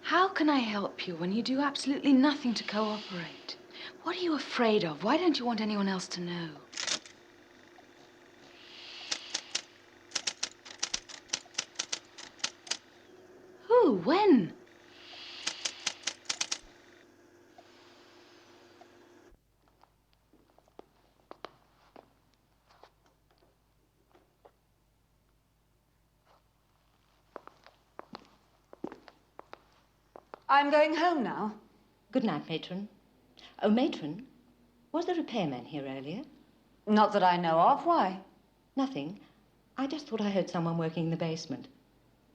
How can I help you when you do absolutely nothing to cooperate? What are you afraid of? Why don't you want anyone else to know? Who? When? I'm going home now. Good night, matron. Oh, matron, was the repairman here earlier? Not that I know of. Why? Nothing. I just thought I heard someone working in the basement.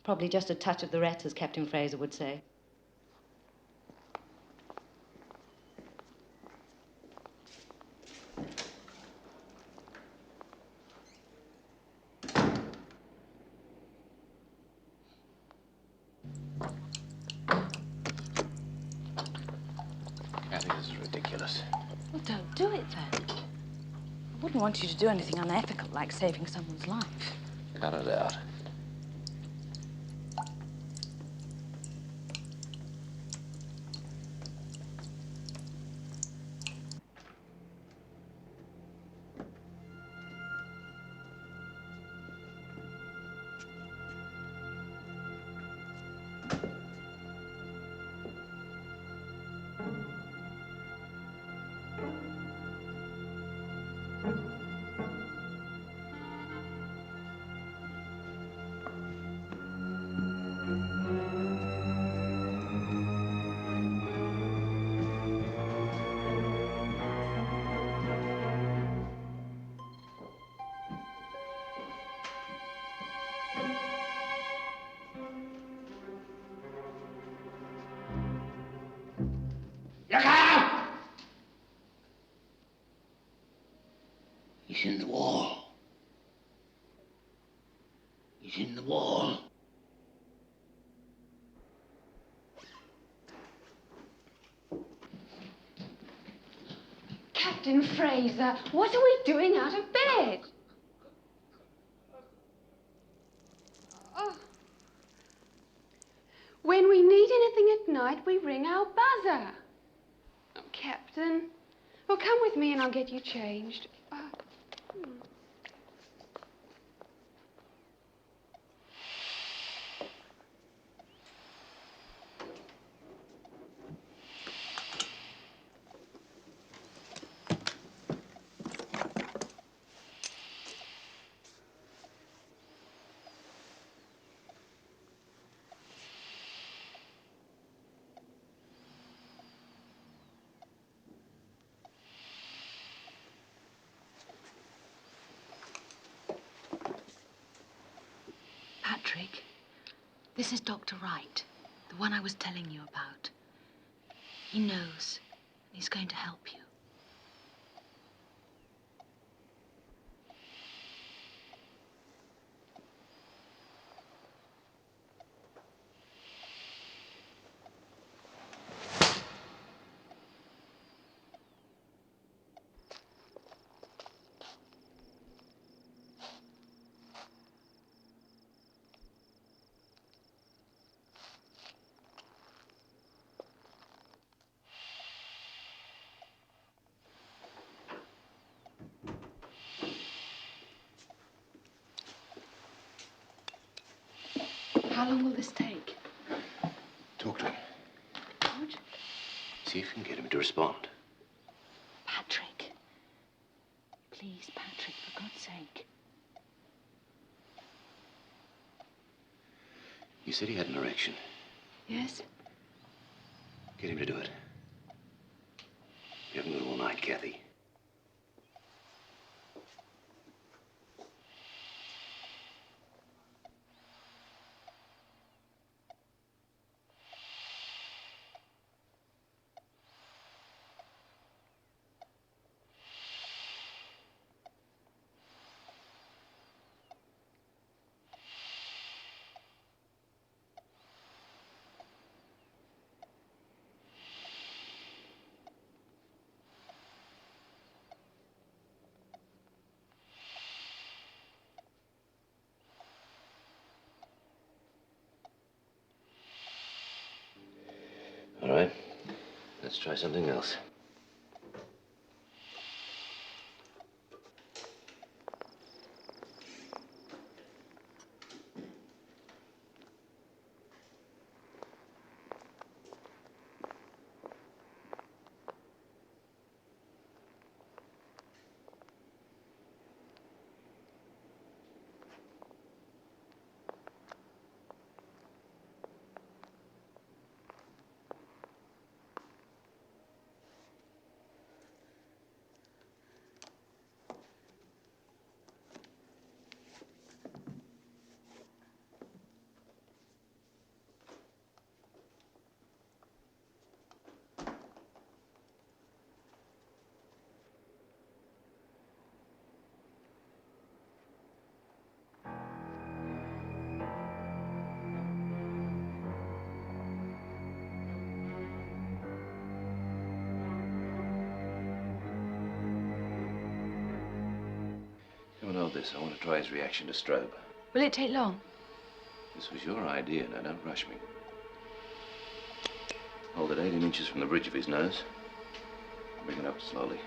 Probably just a touch of the rats, as Captain Fraser would say. Kathy, this is ridiculous. Well, don't do it then. I wouldn't want you to do anything unethical like saving someone's life. Cut it out. He's in the wall. He's in the wall. Captain Fraser, what are we doing out of bed? Oh. When we need anything at night, we ring our buzzer. Oh, Captain. Well, come with me and I'll get you changed. Patrick, this is Dr. Wright, the one I was telling you about. He knows, and he's going to help you. How long will this take? Talk to him. George? See if you can get him to respond. Patrick. Please, Patrick, for God's sake. You said he had an erection. Yes? Get him to do it. You haven't got all night, Kathy. All right. Let's try something else. this. I want to try his reaction to strobe. Will it take long? This was your idea. Now, don't rush me. Hold it 18 inches from the bridge of his nose. Bring it up slowly.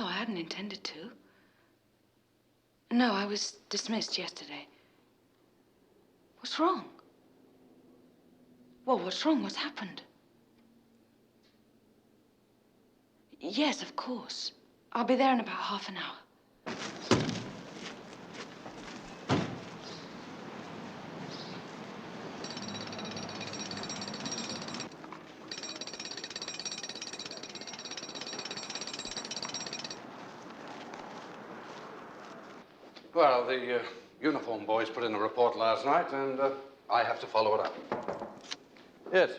I hadn't intended to. No, I was dismissed yesterday. What's wrong? Well, what's wrong? What's happened? Yes, of course. I'll be there in about half an hour. Well, the uniform boys put in a report last night, and I have to follow it up. Yes?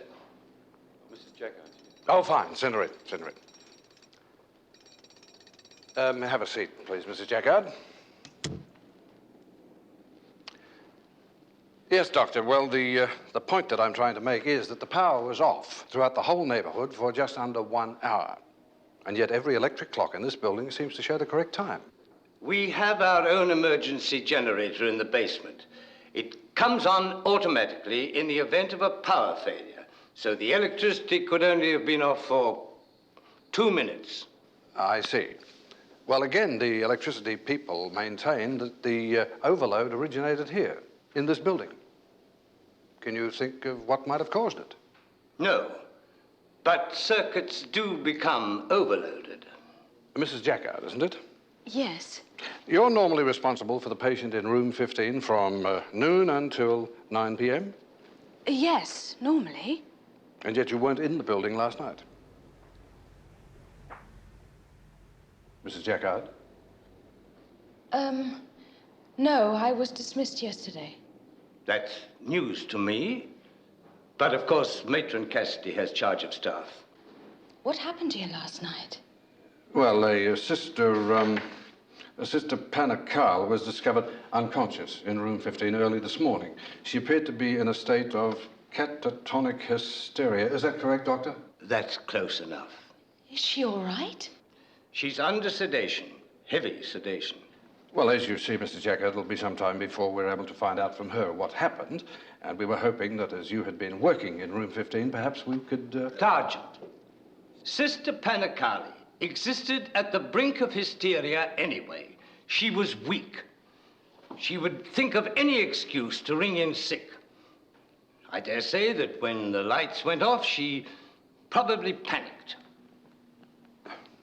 Mrs. Jacquard. Oh, fine. Send her in. Send her in. Have a seat, please, Mrs. Jacquard. Yes, Doctor. Well, the point that I'm trying to make is that the power was off throughout the whole neighborhood for just under 1 hour. And yet every electric clock in this building seems to show the correct time. We have our own emergency generator in the basement. It comes on automatically in the event of a power failure. So the electricity could only have been off for 2 minutes. I see. Well, again, the electricity people maintain that the overload originated here, in this building. Can you think of what might have caused it? No, but circuits do become overloaded. Mrs. Jacquard, isn't it? Yes. You're normally responsible for the patient in room 15 from noon until 9 p.m.? Yes, normally. And yet you weren't in the building last night. Mrs. Jacquard? No, I was dismissed yesterday. That's news to me. But of course, Matron Cassidy has charge of staff. What happened to you last night? Well, Sister Panakal was discovered unconscious in room 15 early this morning. She appeared to be in a state of catatonic hysteria. Is that correct, Doctor? That's close enough. Is she all right? She's under sedation, heavy sedation. Well, as you see, Mr. Jacquard, it'll be some time before we're able to find out from her what happened. And we were hoping that as you had been working in room 15, perhaps we could... Sergeant, Sister Panakali existed at the brink of hysteria anyway. She was weak. She would think of any excuse to ring in sick. I dare say that when the lights went off, she probably panicked.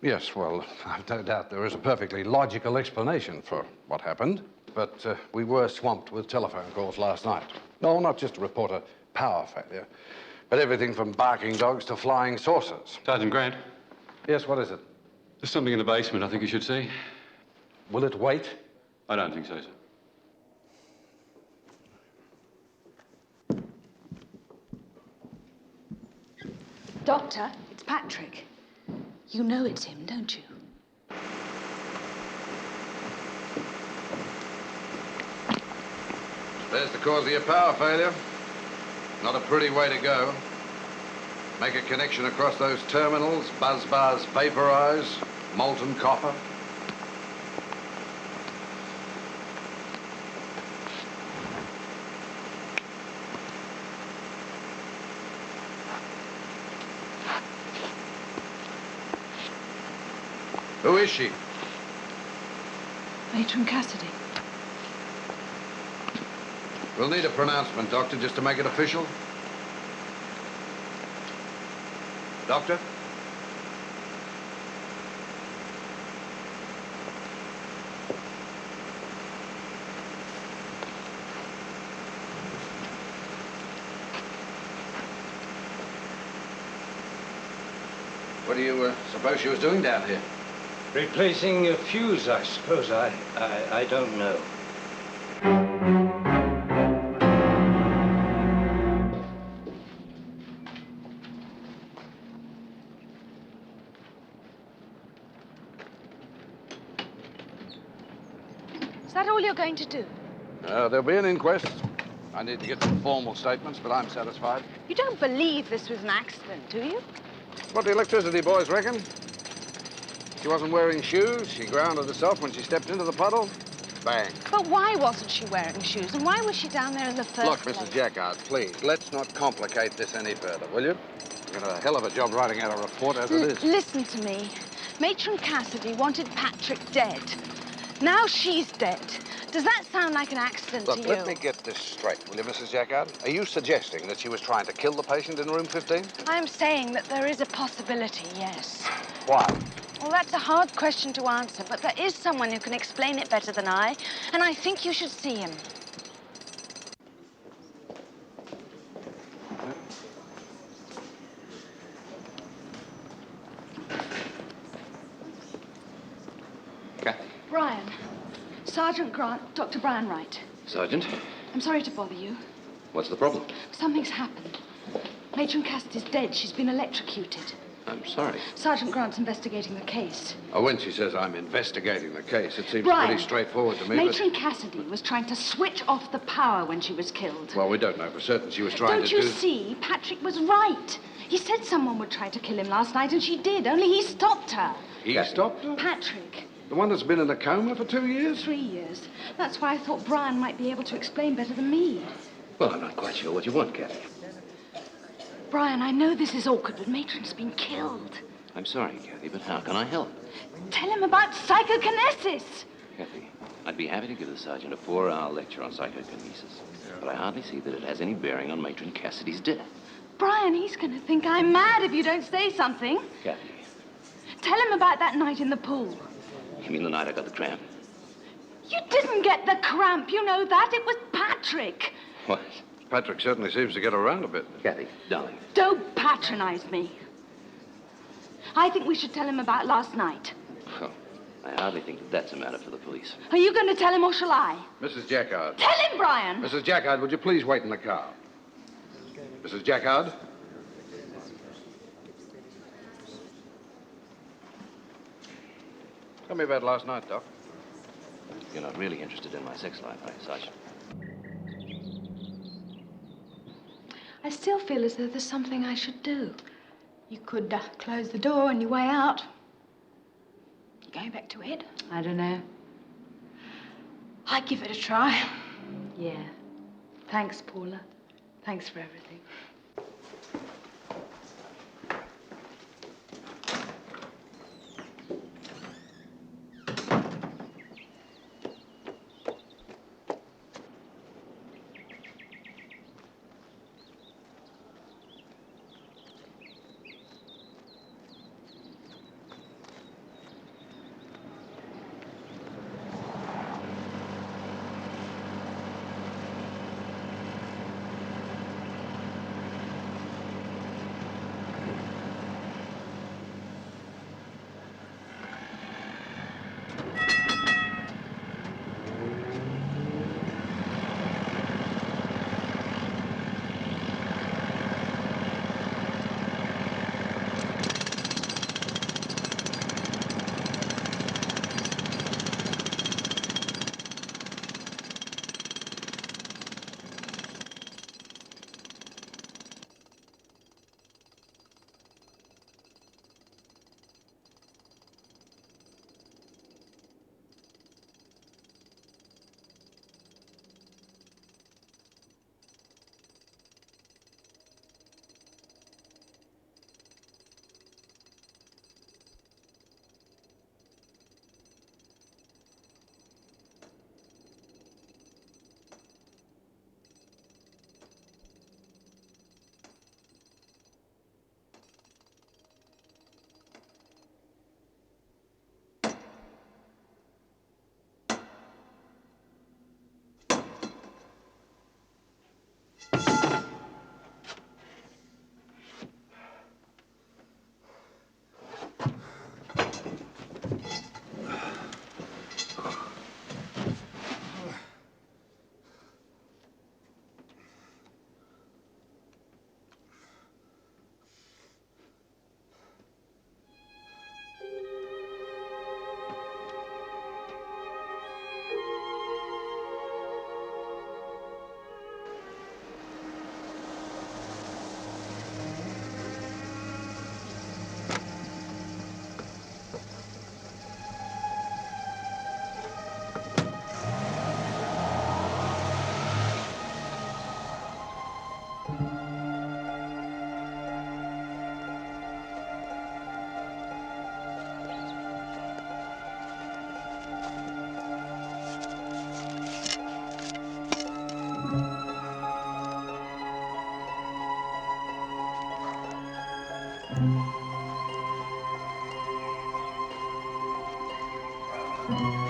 Yes, well, I've no doubt there is a perfectly logical explanation for what happened. But we were swamped with telephone calls last night. No, not just to report a power failure, but everything from barking dogs to flying saucers. Sergeant Grant? Yes, what is it? There's something in the basement I think you should see. Will it wait? I don't think so, sir. Doctor, it's Patrick. You know it's him, don't you? There's the cause of your power failure. Not a pretty way to go. Make a connection across those terminals, buzz bars vaporize, molten copper. Who is she? Matron Cassidy. We'll need a pronouncement, Doctor, just to make it official. Doctor? What do you suppose she was doing down here? Replacing a fuse, I suppose. I don't know. Is that all you're going to do? There'll be an inquest. I need to get some formal statements, but I'm satisfied. You don't believe this was an accident, do you? What the electricity boys reckon. She wasn't wearing shoes. She grounded herself when she stepped into the puddle. Bang. But why wasn't she wearing shoes? And why was she down there in the first Look, place? Mrs. Jacquard, please, let's not complicate this any further, will you? You've got a hell of a job writing out a report as it is. Listen to me. Matron Cassidy wanted Patrick dead. Now she's dead. Does that sound like an accident Look, to you? let me get this straight, will you, Mrs. Jackard? Are you suggesting that she was trying to kill the patient in room 15? I'm saying that there is a possibility, yes. Why? Well, that's a hard question to answer, but there is someone who can explain it better than I, and I think you should see him. Kathy. Brian. Sergeant Grant, Dr. Brian Wright. Sergeant, I'm sorry to bother you. what's the problem? Something's happened. Matron Cassidy's dead. She's been electrocuted. I'm sorry. Sergeant Grant's investigating the case. Oh, when she says I'm investigating the case, it seems Brian, pretty straightforward to me. Matron Cassidy was trying to switch off the power when she was killed. Well, we don't know for certain she was trying Don't to you do... see? Patrick was right. He said someone would try to kill him last night, and she did, only he stopped her. He stopped her? Patrick. The one that's been in a coma for 2 years? 3 years. That's why I thought Brian might be able to explain better than me. Well, I'm not quite sure what you want, Kathy. Brian, I know this is awkward, but Matron's been killed. I'm sorry, Kathy, but how can I help? Tell him about psychokinesis. Kathy, I'd be happy to give the sergeant a 4-hour lecture on psychokinesis, but I hardly see that it has any bearing on Matron Cassidy's death. Brian, he's going to think I'm mad if you don't say something. Kathy, Tell him about that night in the pool. you mean the night I got the cramp? You didn't get the cramp, you know that. It was Patrick. What? Patrick certainly seems to get around a bit. Kathy, darling. Don't patronize me. I think we should tell him about last night. Oh, I hardly think that that's a matter for the police. Are you going to tell him or shall I? Mrs. Jackard. Tell him, Brian. Mrs. Jackard, would you please wait in the car? Mrs. Jackard? Tell me about last night, Doc. You're not really interested in my sex life, are you, Sergeant? I still feel as though there's something I should do. You could close the door on your way out. You going back to Ed? I don't know. I'd give it a try. Yeah. Thanks, Paula. Thanks for everything. Ed!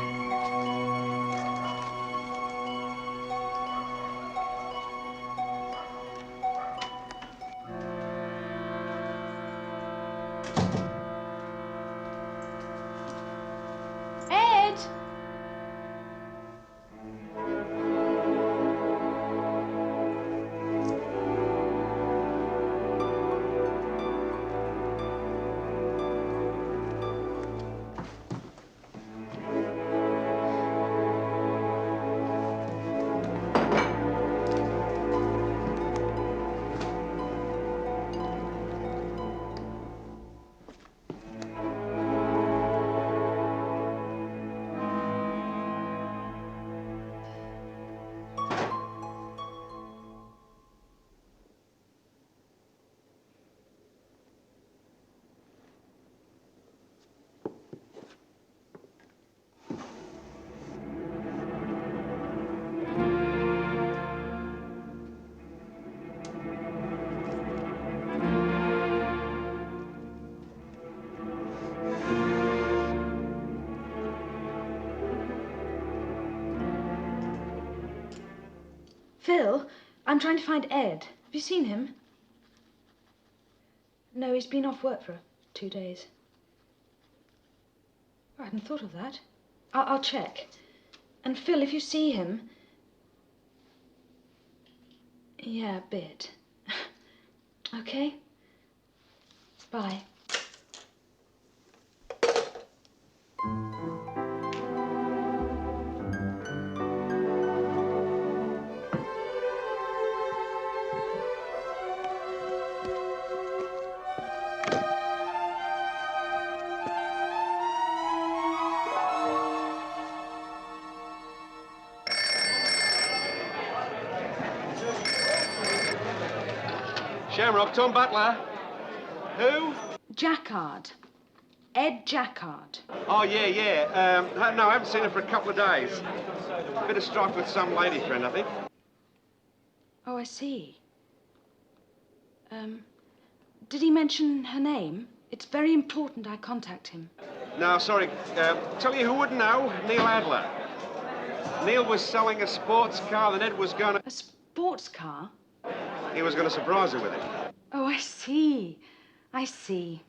Phil, I'm trying to find Ed. Have you seen him? No, he's been off work for 2 days. I hadn't thought of that. I'll check. And Phil, if you see him... Yeah, a bit. Okay? Bye. Shamrock, Tom Butler. Who? Jacquard. Ed Jacquard. Oh, yeah. No, I haven't seen him for a couple of days. Bit of strife with some lady friend, I think. Oh, I see. Did he mention her name? It's very important I contact him. No, sorry. Tell you who wouldn't know? Neil Adler. Neil was selling a sports car that Ed was going to... A sports car? He was going to surprise her with it. Oh, I see. I see.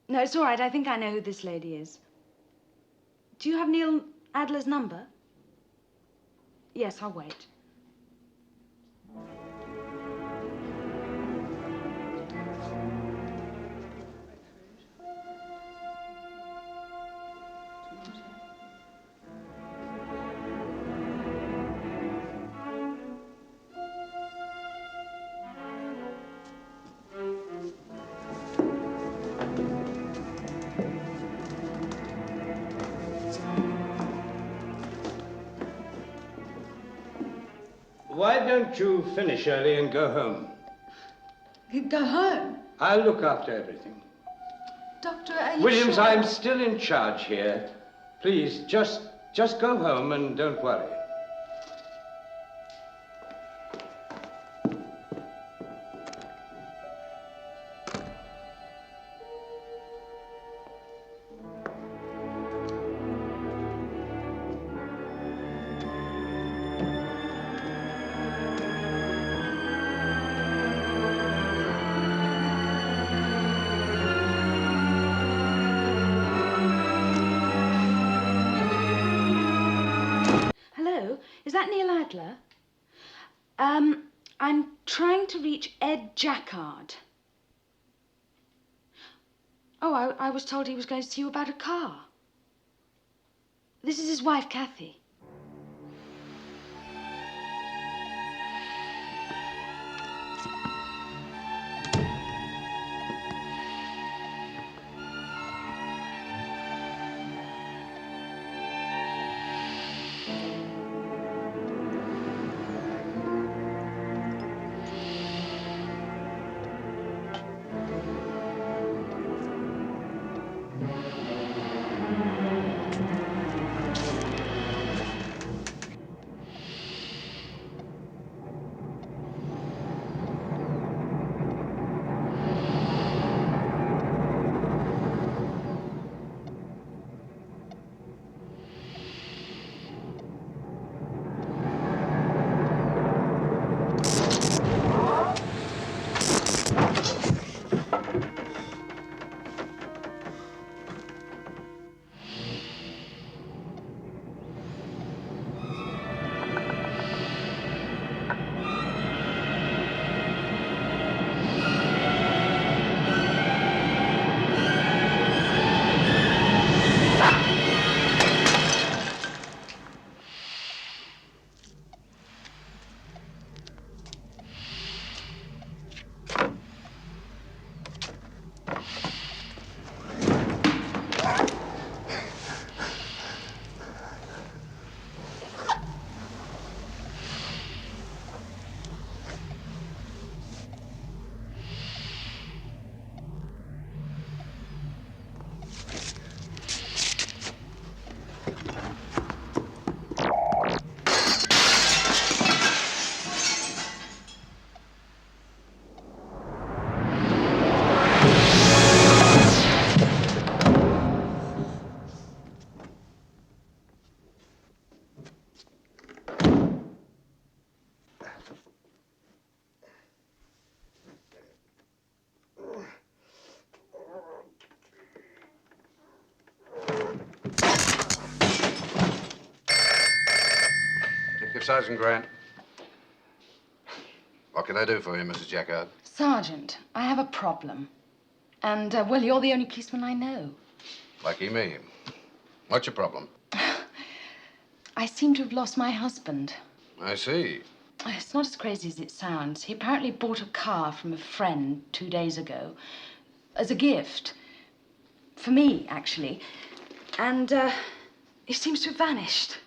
No, it's all right. I think I know who this lady is. Do you have Neil Adler's number? Yes, I'll wait. Why don't you finish early and go home? Go home? I'll look after everything. Doctor, are you Williams, sure? I'm still in charge here. Please, just go home and don't worry. Is that Neil Adler? I'm trying to reach Ed Jacquard. Oh, I was told he was going to see you about a car. This is his wife, Kathy. Detective Sergeant Grant. What can I do for you, Mrs. Jacquard? Sergeant, I have a problem. And, well, you're the only policeman I know. Lucky me. What's your problem? I seem to have lost my husband. I see. It's not as crazy as it sounds. He apparently bought a car from a friend 2 days ago as a gift. For me, actually. And, he seems to have vanished.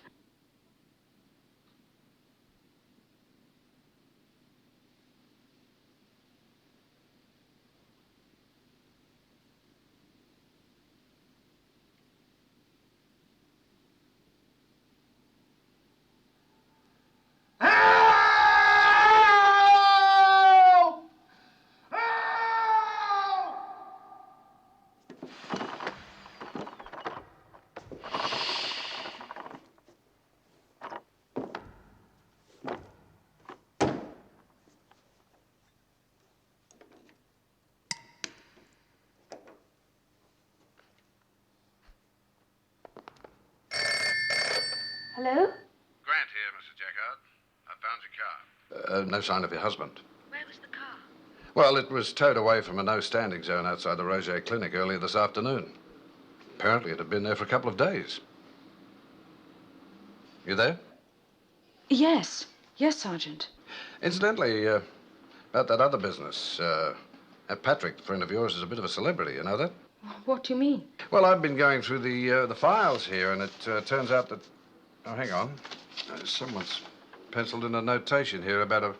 Hello? Grant here, Mrs. Jacquard. I found your car. No sign of your husband. Where was the car? Well, it was towed away from a no-standing zone outside the Roger Clinic earlier this afternoon. Apparently, it had been there for a couple of days. You there? Yes. Yes, Sergeant. Incidentally, about that other business, Patrick, a friend of yours, is a bit of a celebrity. You know that? What do you mean? Well, I've been going through the files here, and it turns out that... Oh, hang on. Someone's penciled in a notation here about a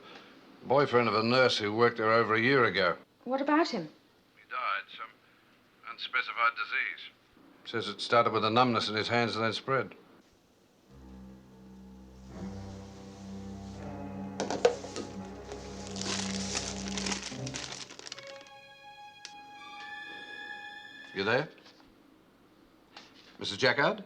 boyfriend of a nurse who worked there over a year ago. What about him? He died, some unspecified disease. Says it started with a numbness in his hands and then spread. You there? Mrs. Jacquard?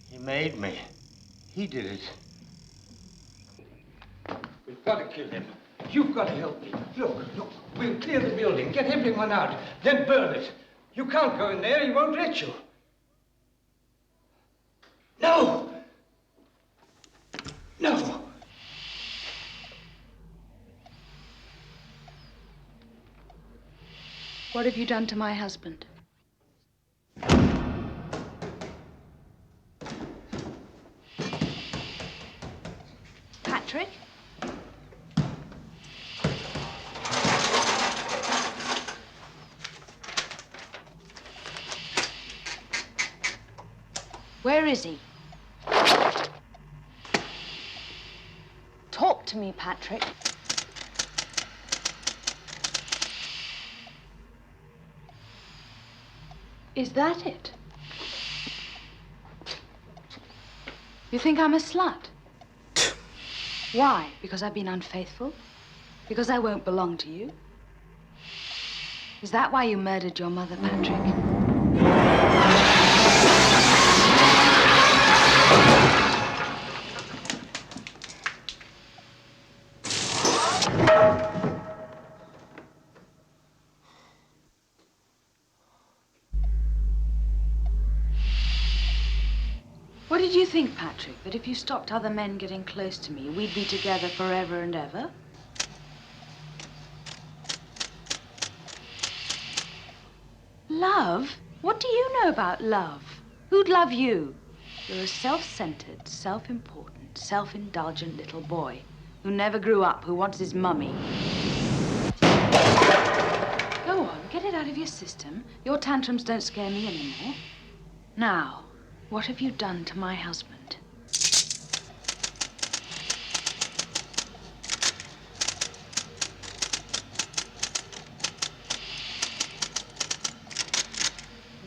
He made me. He did it. We've got to kill him. You've got to help me. Look. We'll clear the building, get everyone out, then burn it. You can't go in there. He won't let you. No! No! What have you done to my husband? Patrick? Where is he? Talk to me, Patrick. Is that it? You think I'm a slut? Why? Because I've been unfaithful? Because I won't belong to you? Is that why you murdered your mother, Patrick? What did you think, Patrick? That if you stopped other men getting close to me, we'd be together forever and ever? Love? What do you know about love? Who'd love you? You're a self-centered, self-important, self-indulgent little boy who never grew up, who wants his mummy. Go on, get it out of your system. Your tantrums don't scare me anymore. Now, what have you done to my husband?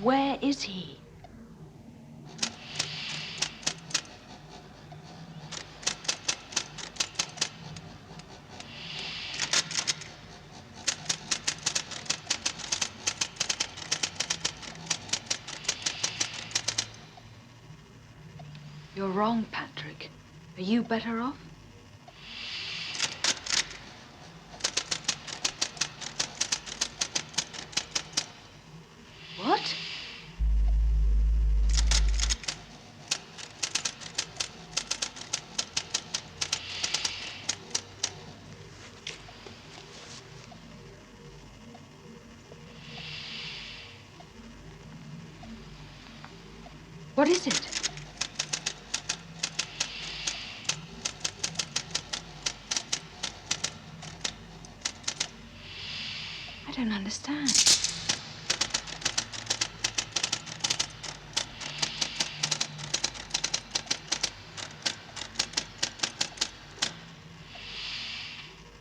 Where is he? You're wrong, Patrick. Are you better off? What? What is it? I don't understand.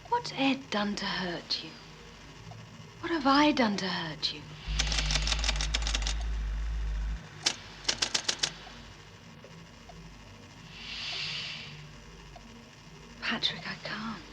What's Ed done to hurt you? What have I done to hurt you? Patrick, I can't.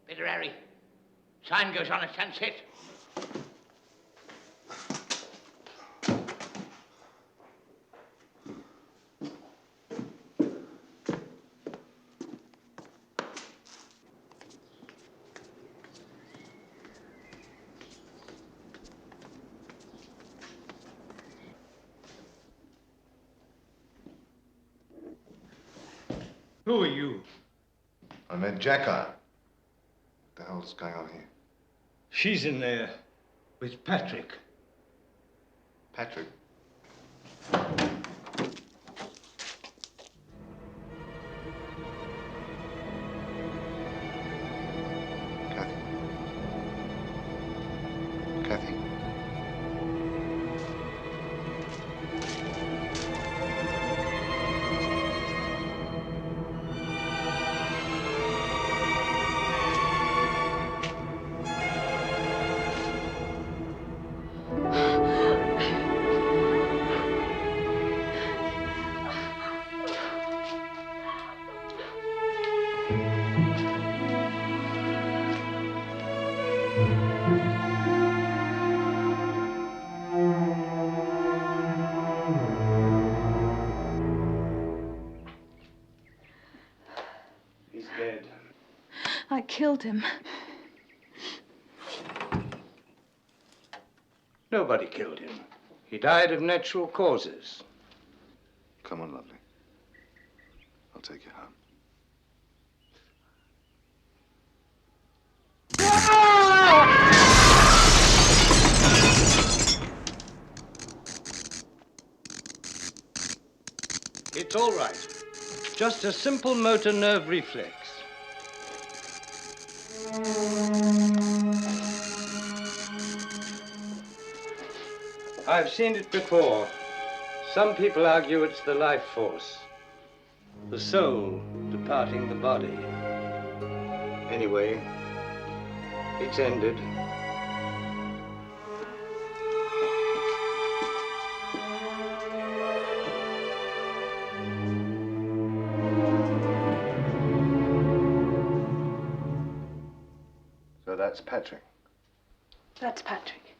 Better hurry. Sign goes on at sunset. Who are you? I met Jacquard. What the hell's going on here? She's in there with Patrick. Patrick? Kathy? He's dead. I killed him. Nobody killed him. He died of natural causes. Come on, lovely. I'll take you home. It's all right. Just a simple motor nerve reflex. I've seen it before. Some people argue it's the life force, the soul departing the body. Anyway, it's ended. So that's Patrick. That's Patrick.